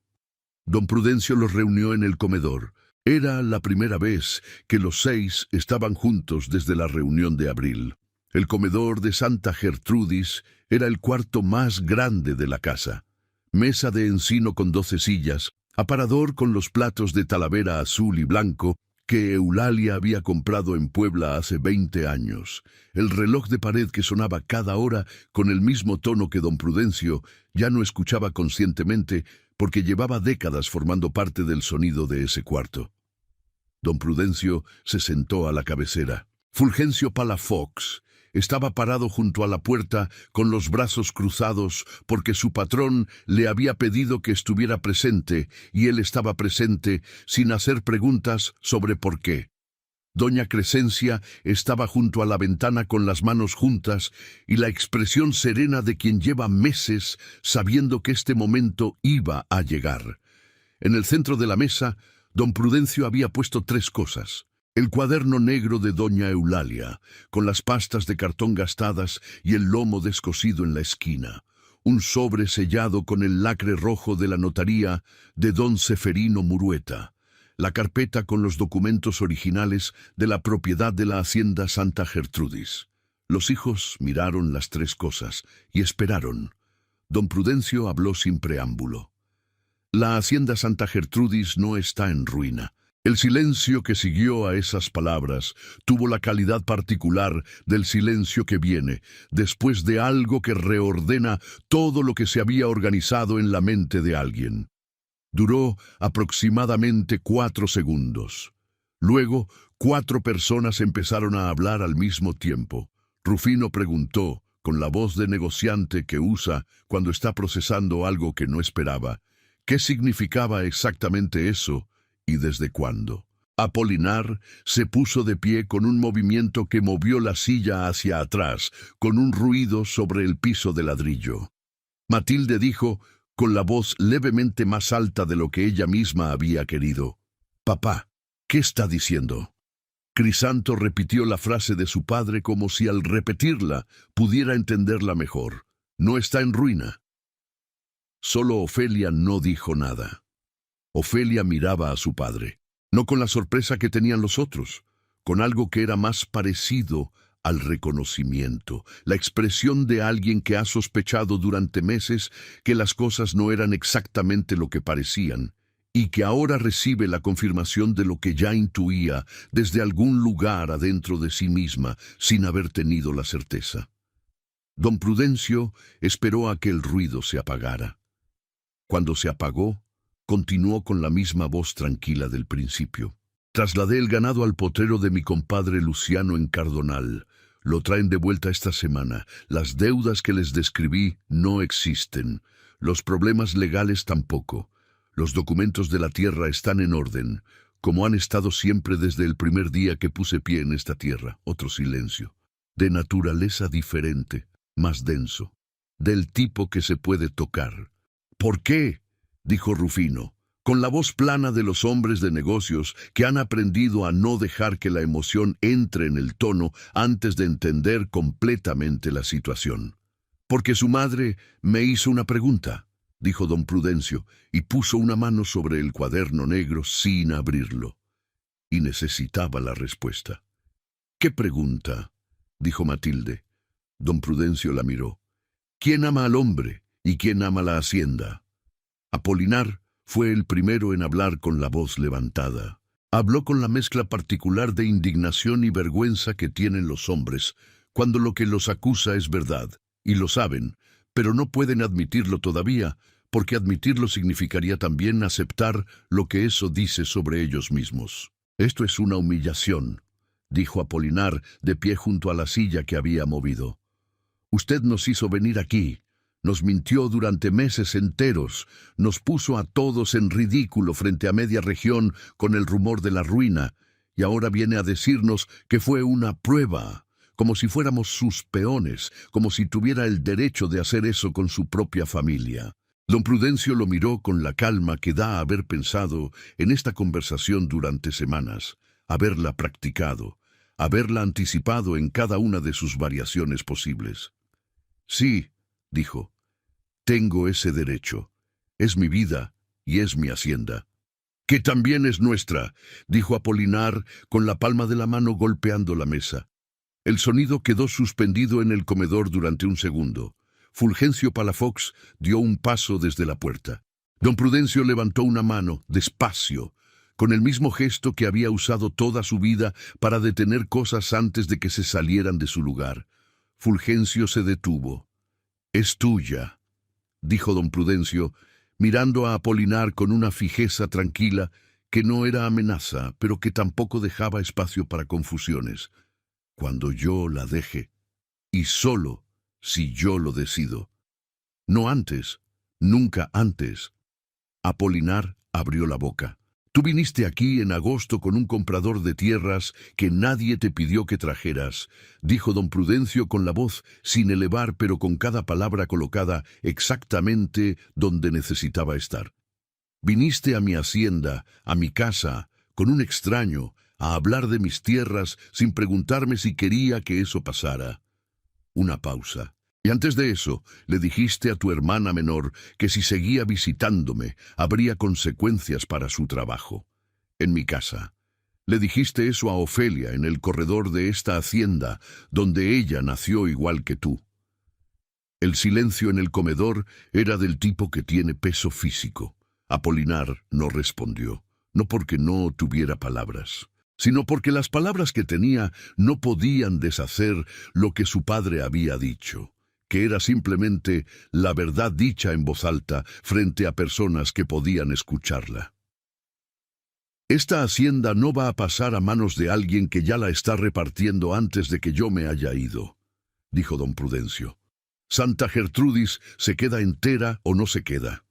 Don Prudencio los reunió en el comedor. Era la primera vez que los 6 estaban juntos desde la reunión de abril. El comedor de Santa Gertrudis era el cuarto más grande de la casa. Mesa de encino con 12 sillas, aparador con los platos de talavera azul y blanco que Eulalia había comprado en Puebla hace 20 años. El reloj de pared que sonaba cada hora con el mismo tono que don Prudencio ya no escuchaba conscientemente porque llevaba décadas formando parte del sonido de ese cuarto. Don Prudencio se sentó a la cabecera. Fulgencio Palafox estaba parado junto a la puerta con los brazos cruzados porque su patrón le había pedido que estuviera presente y él estaba presente sin hacer preguntas sobre por qué. Doña Crescencia estaba junto a la ventana con las manos juntas y la expresión serena de quien lleva meses sabiendo que este momento iba a llegar. En el centro de la mesa, don Prudencio había puesto 3 cosas. El cuaderno negro de doña Eulalia, con las pastas de cartón gastadas y el lomo descosido en la esquina. Un sobre sellado con el lacre rojo de la notaría de don Ceferino Murueta. La carpeta con los documentos originales de la propiedad de la hacienda Santa Gertrudis. Los hijos miraron las 3 cosas y esperaron. Don Prudencio habló sin preámbulo. La hacienda Santa Gertrudis no está en ruina. El silencio que siguió a esas palabras tuvo la calidad particular del silencio que viene después de algo que reordena todo lo que se había organizado en la mente de alguien. Duró aproximadamente 4 segundos. Luego, 4 personas empezaron a hablar al mismo tiempo. Rufino preguntó, con la voz de negociante que usa cuando está procesando algo que no esperaba, ¿qué significaba exactamente eso y desde cuándo? Apolinar se puso de pie con un movimiento que movió la silla hacia atrás, con un ruido sobre el piso de ladrillo. Matilde dijo, con la voz levemente más alta de lo que ella misma había querido, «Papá, ¿qué está diciendo?» Crisanto repitió la frase de su padre como si al repetirla pudiera entenderla mejor. «No está en ruina». Solo Ofelia no dijo nada. Ofelia miraba a su padre, no con la sorpresa que tenían los otros, con algo que era más parecido al reconocimiento, la expresión de alguien que ha sospechado durante meses que las cosas no eran exactamente lo que parecían, y que ahora recibe la confirmación de lo que ya intuía desde algún lugar adentro de sí misma, sin haber tenido la certeza. Don Prudencio esperó a que el ruido se apagara. Cuando se apagó, continuó con la misma voz tranquila del principio. Trasladé el ganado al potrero de mi compadre Luciano en Cardonal. Lo traen de vuelta esta semana. Las deudas que les describí no existen. Los problemas legales tampoco. Los documentos de la tierra están en orden, como han estado siempre desde el primer día que puse pie en esta tierra. Otro silencio. De naturaleza diferente, más denso. Del tipo que se puede tocar. ¿Por qué?, dijo Rufino, con la voz plana de los hombres de negocios que han aprendido a no dejar que la emoción entre en el tono antes de entender completamente la situación. «Porque su madre me hizo una pregunta», dijo don Prudencio, y puso una mano sobre el cuaderno negro sin abrirlo. Y necesitaba la respuesta. «¿Qué pregunta?», dijo Matilde. Don Prudencio la miró. «¿Quién ama al hombre y quién ama la hacienda?». Apolinar fue el primero en hablar con la voz levantada. Habló con la mezcla particular de indignación y vergüenza que tienen los hombres cuando lo que los acusa es verdad, y lo saben, pero no pueden admitirlo todavía, porque admitirlo significaría también aceptar lo que eso dice sobre ellos mismos. «Esto es una humillación», dijo Apolinar de pie junto a la silla que había movido. «Usted nos hizo venir aquí. Nos mintió durante meses enteros, nos puso a todos en ridículo frente a media región con el rumor de la ruina, y ahora viene a decirnos que fue una prueba, como si fuéramos sus peones, como si tuviera el derecho de hacer eso con su propia familia». Don Prudencio lo miró con la calma que da haber pensado en esta conversación durante semanas, haberla practicado, haberla anticipado en cada una de sus variaciones posibles. «Sí», dijo, «tengo ese derecho. Es mi vida y es mi hacienda». «Que también es nuestra», dijo Apolinar con la palma de la mano golpeando la mesa. El sonido quedó suspendido en el comedor durante un segundo. Fulgencio Palafox dio un paso desde la puerta. Don Prudencio levantó una mano, despacio, con el mismo gesto que había usado toda su vida para detener cosas antes de que se salieran de su lugar. Fulgencio se detuvo. «Es tuya», dijo don Prudencio, mirando a Apolinar con una fijeza tranquila que no era amenaza, pero que tampoco dejaba espacio para confusiones. «Cuando yo la deje, y solo si yo lo decido. No antes, nunca antes». Apolinar abrió la boca. «Tú viniste aquí en agosto con un comprador de tierras que nadie te pidió que trajeras», dijo don Prudencio con la voz sin elevar, pero con cada palabra colocada exactamente donde necesitaba estar. «Viniste a mi hacienda, a mi casa, con un extraño, a hablar de mis tierras sin preguntarme si quería que eso pasara». Una pausa. «Y antes de eso, le dijiste a tu hermana menor que si seguía visitándome, habría consecuencias para su trabajo. En mi casa. Le dijiste eso a Ofelia en el corredor de esta hacienda, donde ella nació igual que tú». El silencio en el comedor era del tipo que tiene peso físico. Apolinar no respondió, no porque no tuviera palabras, sino porque las palabras que tenía no podían deshacer lo que su padre había dicho, que era simplemente la verdad dicha en voz alta frente a personas que podían escucharla. Esta hacienda no va a pasar a manos de alguien que ya la está repartiendo antes de que yo me haya ido, dijo don Prudencio. Santa Gertrudis se queda entera o no se queda.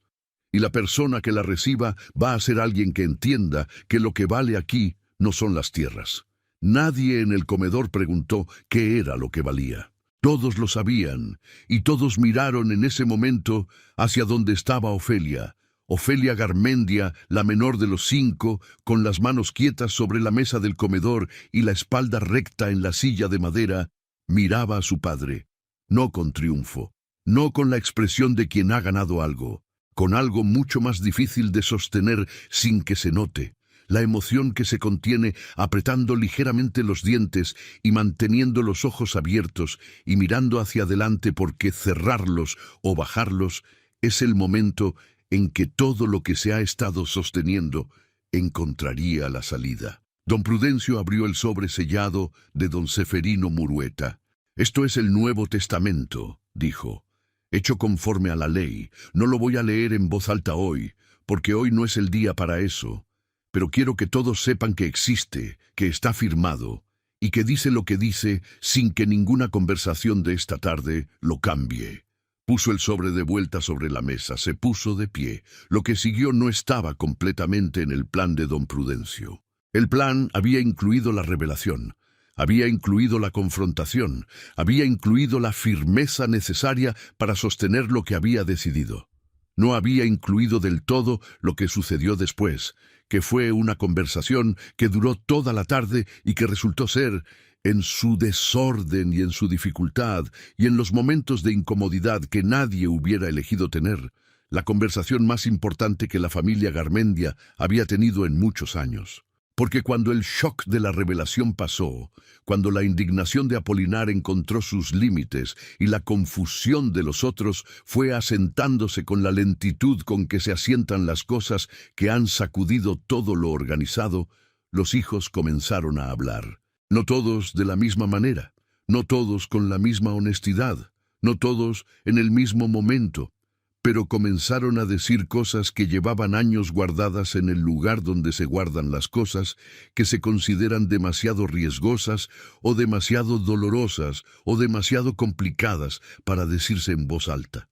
Y la persona que la reciba va a ser alguien que entienda que lo que vale aquí no son las tierras. Nadie en el comedor preguntó qué era lo que valía. Todos lo sabían, y todos miraron en ese momento hacia donde estaba Ofelia. Ofelia Garmendia, la menor de los 5, con las manos quietas sobre la mesa del comedor y la espalda recta en la silla de madera, miraba a su padre, no con triunfo, no con la expresión de quien ha ganado algo, con algo mucho más difícil de sostener sin que se note, la emoción que se contiene apretando ligeramente los dientes y manteniendo los ojos abiertos y mirando hacia adelante porque cerrarlos o bajarlos es el momento en que todo lo que se ha estado sosteniendo encontraría la salida. Don Prudencio abrió el sobre sellado de don Ceferino Murueta. «Esto es el Nuevo Testamento», dijo, «hecho conforme a la ley. No lo voy a leer en voz alta hoy, porque hoy no es el día para eso. Pero quiero que todos sepan que existe, que está firmado, y que dice lo que dice sin que ninguna conversación de esta tarde lo cambie». Puso el sobre de vuelta sobre la mesa, se puso de pie. Lo que siguió no estaba completamente en el plan de don Prudencio. El plan había incluido la revelación, había incluido la confrontación, había incluido la firmeza necesaria para sostener lo que había decidido. No había incluido del todo lo que sucedió después, que fue una conversación que duró toda la tarde y que resultó ser, en su desorden y en su dificultad y en los momentos de incomodidad que nadie hubiera elegido tener, la conversación más importante que la familia Garmendia había tenido en muchos años. Porque cuando el shock de la revelación pasó, cuando la indignación de Apolinar encontró sus límites y la confusión de los otros fue asentándose con la lentitud con que se asientan las cosas que han sacudido todo lo organizado, los hijos comenzaron a hablar. No todos de la misma manera, no todos con la misma honestidad, no todos en el mismo momento, pero comenzaron a decir cosas que llevaban años guardadas en el lugar donde se guardan las cosas, que se consideran demasiado riesgosas o demasiado dolorosas o demasiado complicadas para decirse en voz alta.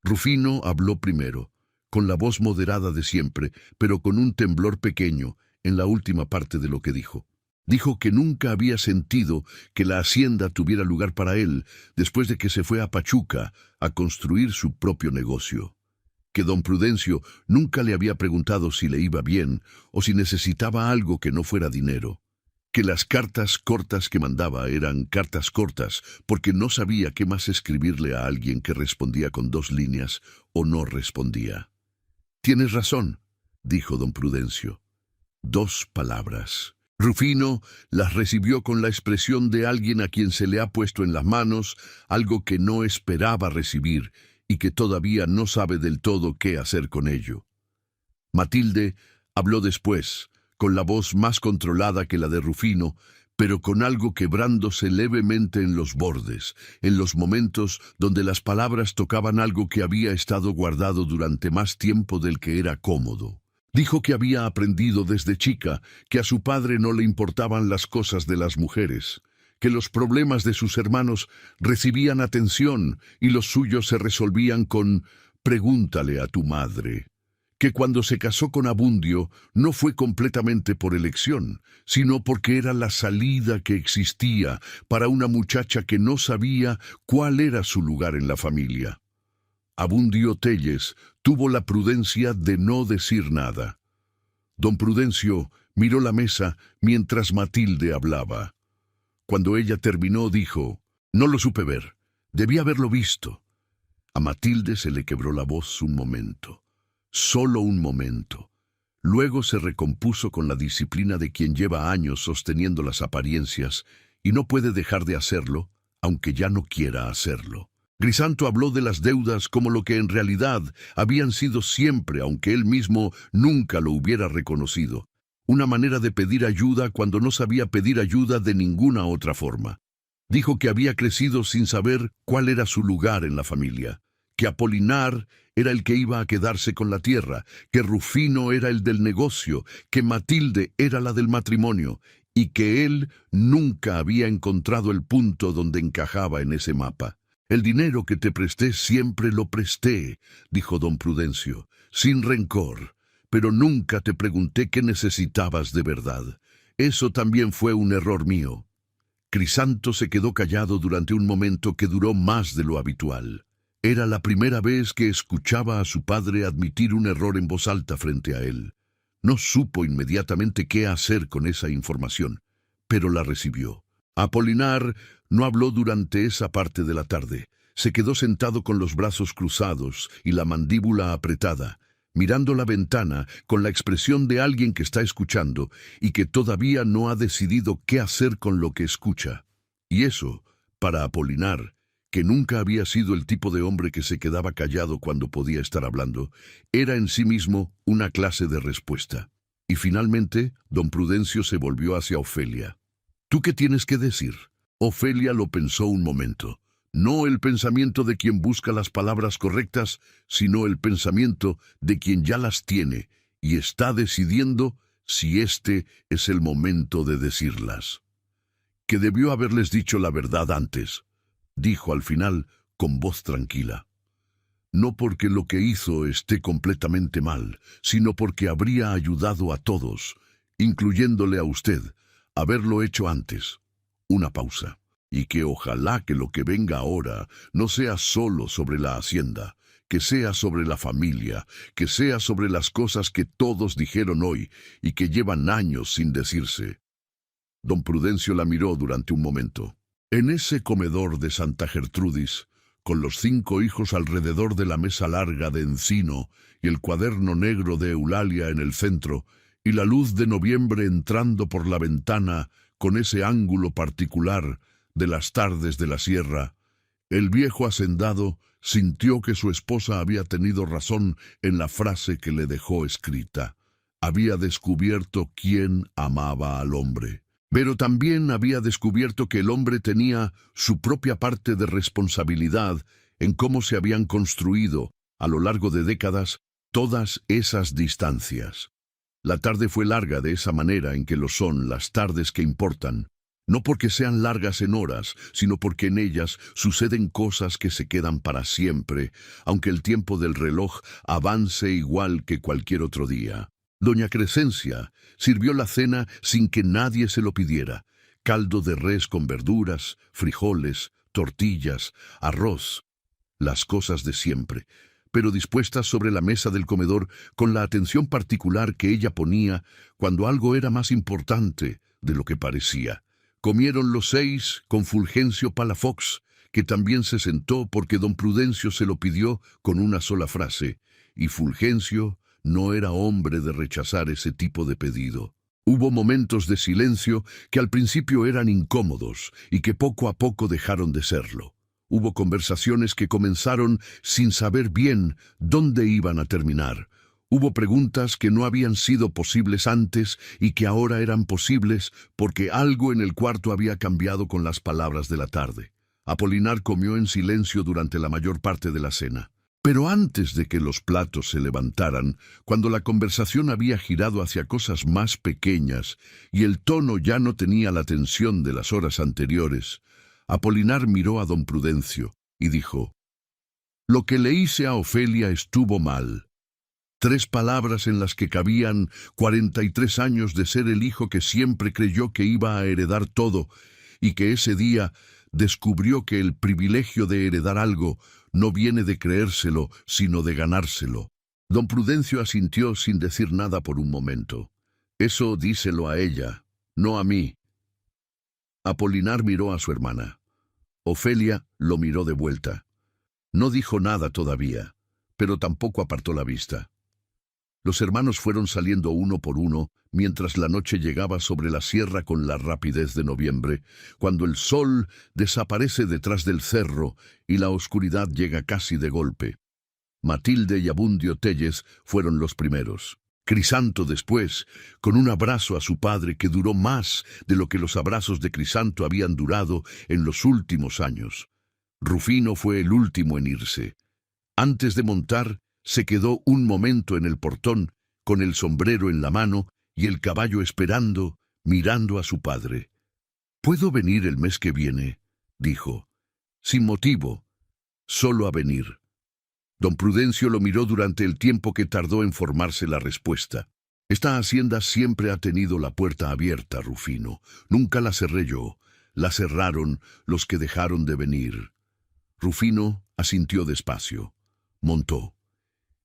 Rufino habló primero, con la voz moderada de siempre, pero con un temblor pequeño en la última parte de lo que dijo. Dijo que nunca había sentido que la hacienda tuviera lugar para él después de que se fue a Pachuca a construir su propio negocio. Que don Prudencio nunca le había preguntado si le iba bien o si necesitaba algo que no fuera dinero. Que las cartas cortas que mandaba eran cartas cortas porque no sabía qué más escribirle a alguien que respondía con 2 líneas o no respondía. «Tienes razón», dijo don Prudencio. 2 palabras. Rufino las recibió con la expresión de alguien a quien se le ha puesto en las manos algo que no esperaba recibir y que todavía no sabe del todo qué hacer con ello. Matilde habló después, con la voz más controlada que la de Rufino, pero con algo quebrándose levemente en los bordes, en los momentos donde las palabras tocaban algo que había estado guardado durante más tiempo del que era cómodo. Dijo que había aprendido desde chica que a su padre no le importaban las cosas de las mujeres, que los problemas de sus hermanos recibían atención y los suyos se resolvían con «pregúntale a tu madre», que cuando se casó con Abundio no fue completamente por elección, sino porque era la salida que existía para una muchacha que no sabía cuál era su lugar en la familia. Abundio Telles tuvo la prudencia de no decir nada. Don Prudencio miró la mesa mientras Matilde hablaba. Cuando ella terminó, dijo: «No lo supe ver, debí haberlo visto». A Matilde se le quebró la voz un momento, solo un momento. Luego se recompuso con la disciplina de quien lleva años sosteniendo las apariencias y no puede dejar de hacerlo, aunque ya no quiera hacerlo. Grisanto habló de las deudas como lo que en realidad habían sido siempre, aunque él mismo nunca lo hubiera reconocido. Una manera de pedir ayuda cuando no sabía pedir ayuda de ninguna otra forma. Dijo que había crecido sin saber cuál era su lugar en la familia, que Apolinar era el que iba a quedarse con la tierra, que Rufino era el del negocio, que Matilde era la del matrimonio, y que él nunca había encontrado el punto donde encajaba en ese mapa. «El dinero que te presté siempre lo presté», dijo don Prudencio, «sin rencor, pero nunca te pregunté qué necesitabas de verdad. Eso también fue un error mío». Crisanto se quedó callado durante un momento que duró más de lo habitual. Era la primera vez que escuchaba a su padre admitir un error en voz alta frente a él. No supo inmediatamente qué hacer con esa información, pero la recibió. Apolinar no habló durante esa parte de la tarde. Se quedó sentado con los brazos cruzados y la mandíbula apretada, mirando la ventana con la expresión de alguien que está escuchando y que todavía no ha decidido qué hacer con lo que escucha. Y eso, para Apolinar, que nunca había sido el tipo de hombre que se quedaba callado cuando podía estar hablando, era en sí mismo una clase de respuesta. Y finalmente, don Prudencio se volvió hacia Ofelia. «¿Tú qué tienes que decir?» Ofelia lo pensó un momento. No el pensamiento de quien busca las palabras correctas, sino el pensamiento de quien ya las tiene y está decidiendo si este es el momento de decirlas. «Que debió haberles dicho la verdad antes», dijo al final con voz tranquila. «No porque lo que hizo esté completamente mal, sino porque habría ayudado a todos, incluyéndole a usted, haberlo hecho antes». Una pausa. «Y que ojalá que lo que venga ahora no sea solo sobre la hacienda, que sea sobre la familia, que sea sobre las cosas que todos dijeron hoy y que llevan años sin decirse». Don Prudencio la miró durante un momento. En ese comedor de Santa Gertrudis, con los 5 hijos alrededor de la mesa larga de encino y el cuaderno negro de Eulalia en el centro, y la luz de noviembre entrando por la ventana con ese ángulo particular de las tardes de la sierra, el viejo hacendado sintió que su esposa había tenido razón en la frase que le dejó escrita. Había descubierto quién amaba al hombre. Pero también había descubierto que el hombre tenía su propia parte de responsabilidad en cómo se habían construido, a lo largo de décadas, todas esas distancias. La tarde fue larga de esa manera en que lo son las tardes que importan, no porque sean largas en horas, sino porque en ellas suceden cosas que se quedan para siempre, aunque el tiempo del reloj avance igual que cualquier otro día. Doña Crescencia sirvió la cena sin que nadie se lo pidiera. Caldo de res con verduras, frijoles, tortillas, arroz, las cosas de siempre, pero dispuestas sobre la mesa del comedor con la atención particular que ella ponía cuando algo era más importante de lo que parecía. Comieron los 6 con Fulgencio Palafox, que también se sentó porque don Prudencio se lo pidió con una sola frase, y Fulgencio no era hombre de rechazar ese tipo de pedido. Hubo momentos de silencio que al principio eran incómodos y que poco a poco dejaron de serlo. Hubo conversaciones que comenzaron sin saber bien dónde iban a terminar. Hubo preguntas que no habían sido posibles antes y que ahora eran posibles porque algo en el cuarto había cambiado con las palabras de la tarde. Apolinar comió en silencio durante la mayor parte de la cena. Pero antes de que los platos se levantaran, cuando la conversación había girado hacia cosas más pequeñas y el tono ya no tenía la tensión de las horas anteriores, Apolinar miró a don Prudencio y dijo: «Lo que le hice a Ofelia estuvo mal». 3 palabras en las que cabían 43 años de ser el hijo que siempre creyó que iba a heredar todo y que ese día descubrió que el privilegio de heredar algo no viene de creérselo, sino de ganárselo. Don Prudencio asintió sin decir nada por un momento. «Eso díselo a ella, no a mí». Apolinar miró a su hermana. Ofelia lo miró de vuelta. No dijo nada todavía, pero tampoco apartó la vista. Los hermanos fueron saliendo uno por uno mientras la noche llegaba sobre la sierra con la rapidez de noviembre, cuando el sol desaparece detrás del cerro y la oscuridad llega casi de golpe. Matilde y Abundio Telles fueron los primeros. Crisanto después, con un abrazo a su padre que duró más de lo que los abrazos de Crisanto habían durado en los últimos años. Rufino fue el último en irse. Antes de montar, se quedó un momento en el portón, con el sombrero en la mano y el caballo esperando, mirando a su padre. «¿Puedo venir el mes que viene?», dijo. «Sin motivo, solo a venir». Don Prudencio lo miró durante el tiempo que tardó en formarse la respuesta. «Esta hacienda siempre ha tenido la puerta abierta, Rufino. Nunca la cerré yo. La cerraron los que dejaron de venir». Rufino asintió despacio. Montó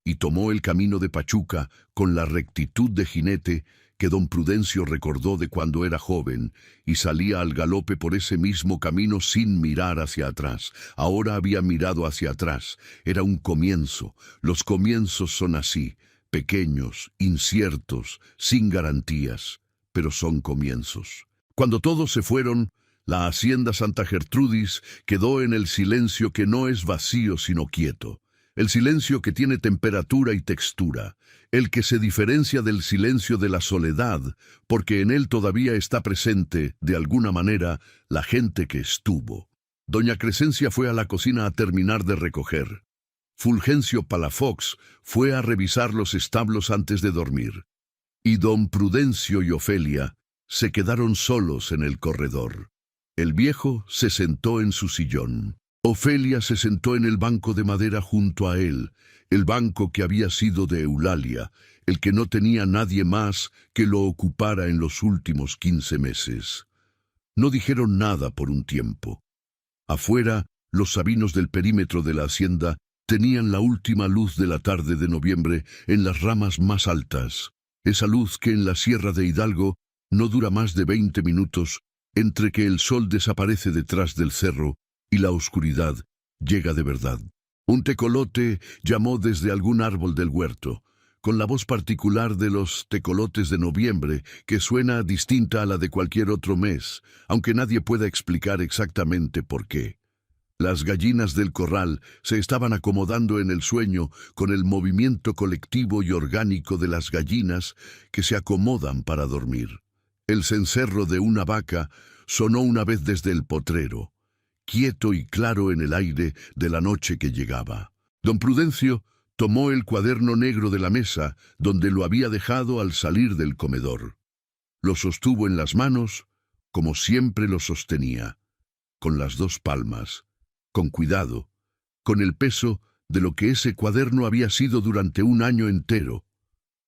y tomó el camino de Pachuca con la rectitud de jinete que don Prudencio recordó de cuando era joven y salía al galope por ese mismo camino sin mirar hacia atrás. Ahora había mirado hacia atrás. Era un comienzo. Los comienzos son así, pequeños, inciertos, sin garantías, pero son comienzos. Cuando todos se fueron, la hacienda Santa Gertrudis quedó en el silencio que no es vacío sino quieto. El silencio que tiene temperatura y textura, el que se diferencia del silencio de la soledad, porque en él todavía está presente, de alguna manera, la gente que estuvo. Doña Crescencia fue a la cocina a terminar de recoger. Fulgencio Palafox fue a revisar los establos antes de dormir. Y don Prudencio y Ofelia se quedaron solos en el corredor. El viejo se sentó en su sillón. Ofelia se sentó en el banco de madera junto a él, el banco que había sido de Eulalia, el que no tenía nadie más que lo ocupara en los últimos 15 meses. No dijeron nada por un tiempo. Afuera, los sabinos del perímetro de la hacienda tenían la última luz de la tarde de noviembre en las ramas más altas, esa luz que en la sierra de Hidalgo no dura más de 20 minutos entre que el sol desaparece detrás del cerro y la oscuridad llega de verdad. Un tecolote llamó desde algún árbol del huerto, con la voz particular de los tecolotes de noviembre, que suena distinta a la de cualquier otro mes, aunque nadie pueda explicar exactamente por qué. Las gallinas del corral se estaban acomodando en el sueño con el movimiento colectivo y orgánico de las gallinas que se acomodan para dormir. El cencerro de una vaca sonó una vez desde el potrero, quieto y claro en el aire de la noche que llegaba. Don Prudencio tomó el cuaderno negro de la mesa, donde lo había dejado al salir del comedor. Lo sostuvo en las manos, como siempre lo sostenía, con las dos palmas, con cuidado, con el peso de lo que ese cuaderno había sido durante un año entero.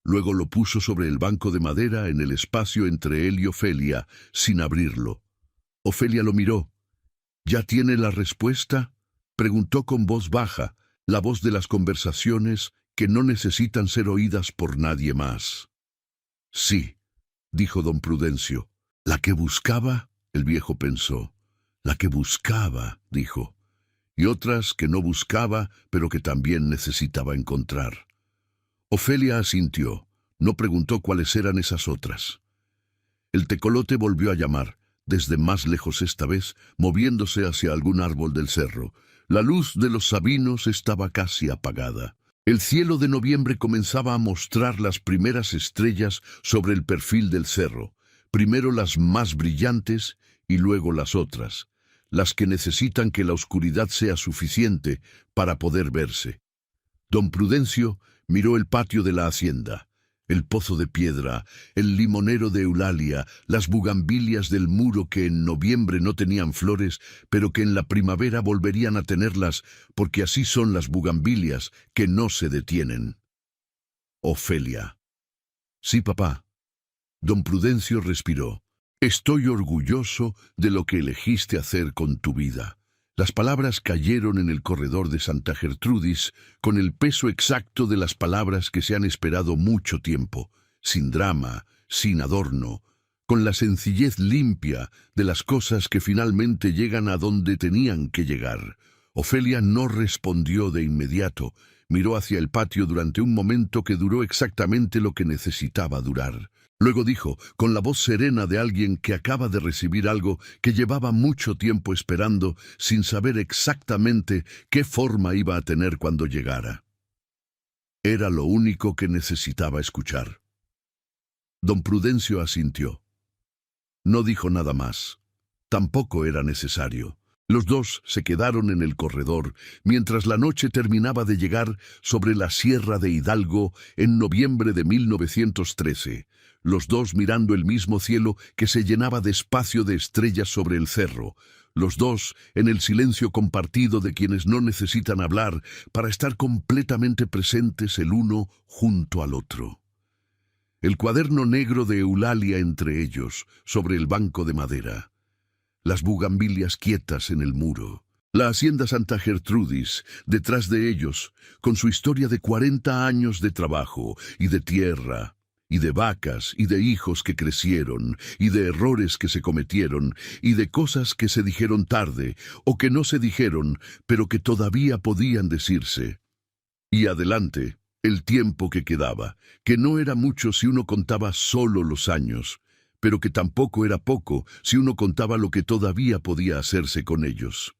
Luego lo puso sobre el banco de madera en el espacio entre él y Ofelia, sin abrirlo. Ofelia lo miró. «¿Ya tiene la respuesta?», preguntó con voz baja, la voz de las conversaciones que no necesitan ser oídas por nadie más. «Sí», dijo don Prudencio. «¿La que buscaba?», el viejo pensó. «La que buscaba», dijo. «Y otras que no buscaba, pero que también necesitaba encontrar». Ofelia asintió. No preguntó cuáles eran esas otras. El tecolote volvió a llamar, desde más lejos esta vez, moviéndose hacia algún árbol del cerro. La luz de los sabinos estaba casi apagada. El cielo de noviembre comenzaba a mostrar las primeras estrellas sobre el perfil del cerro, primero las más brillantes y luego las otras, las que necesitan que la oscuridad sea suficiente para poder verse. Don Prudencio miró el patio de la hacienda, el pozo de piedra, el limonero de Eulalia, las bugambilias del muro que en noviembre no tenían flores, pero que en la primavera volverían a tenerlas, porque así son las bugambilias, que no se detienen. Ofelia. «Sí, papá». Don Prudencio respiró. «Estoy orgulloso de lo que elegiste hacer con tu vida». Las palabras cayeron en el corredor de Santa Gertrudis con el peso exacto de las palabras que se han esperado mucho tiempo, sin drama, sin adorno, con la sencillez limpia de las cosas que finalmente llegan a donde tenían que llegar. Ofelia no respondió de inmediato, miró hacia el patio durante un momento que duró exactamente lo que necesitaba durar. Luego dijo, con la voz serena de alguien que acaba de recibir algo que llevaba mucho tiempo esperando, sin saber exactamente qué forma iba a tener cuando llegara. Era lo único que necesitaba escuchar. Don Prudencio asintió. No dijo nada más. Tampoco era necesario. Los dos se quedaron en el corredor mientras la noche terminaba de llegar sobre la Sierra de Hidalgo en noviembre de 1913, los dos mirando el mismo cielo que se llenaba despacio de estrellas sobre el cerro, los dos en el silencio compartido de quienes no necesitan hablar para estar completamente presentes el uno junto al otro. El cuaderno negro de Eulalia entre ellos, sobre el banco de madera. Las bugambilias quietas en el muro. La hacienda Santa Gertrudis, detrás de ellos, con su historia de 40 años de trabajo y de tierra, y de vacas, y de hijos que crecieron, y de errores que se cometieron, y de cosas que se dijeron tarde, o que no se dijeron, pero que todavía podían decirse. Y adelante, el tiempo que quedaba, que no era mucho si uno contaba solo los años, pero que tampoco era poco si uno contaba lo que todavía podía hacerse con ellos.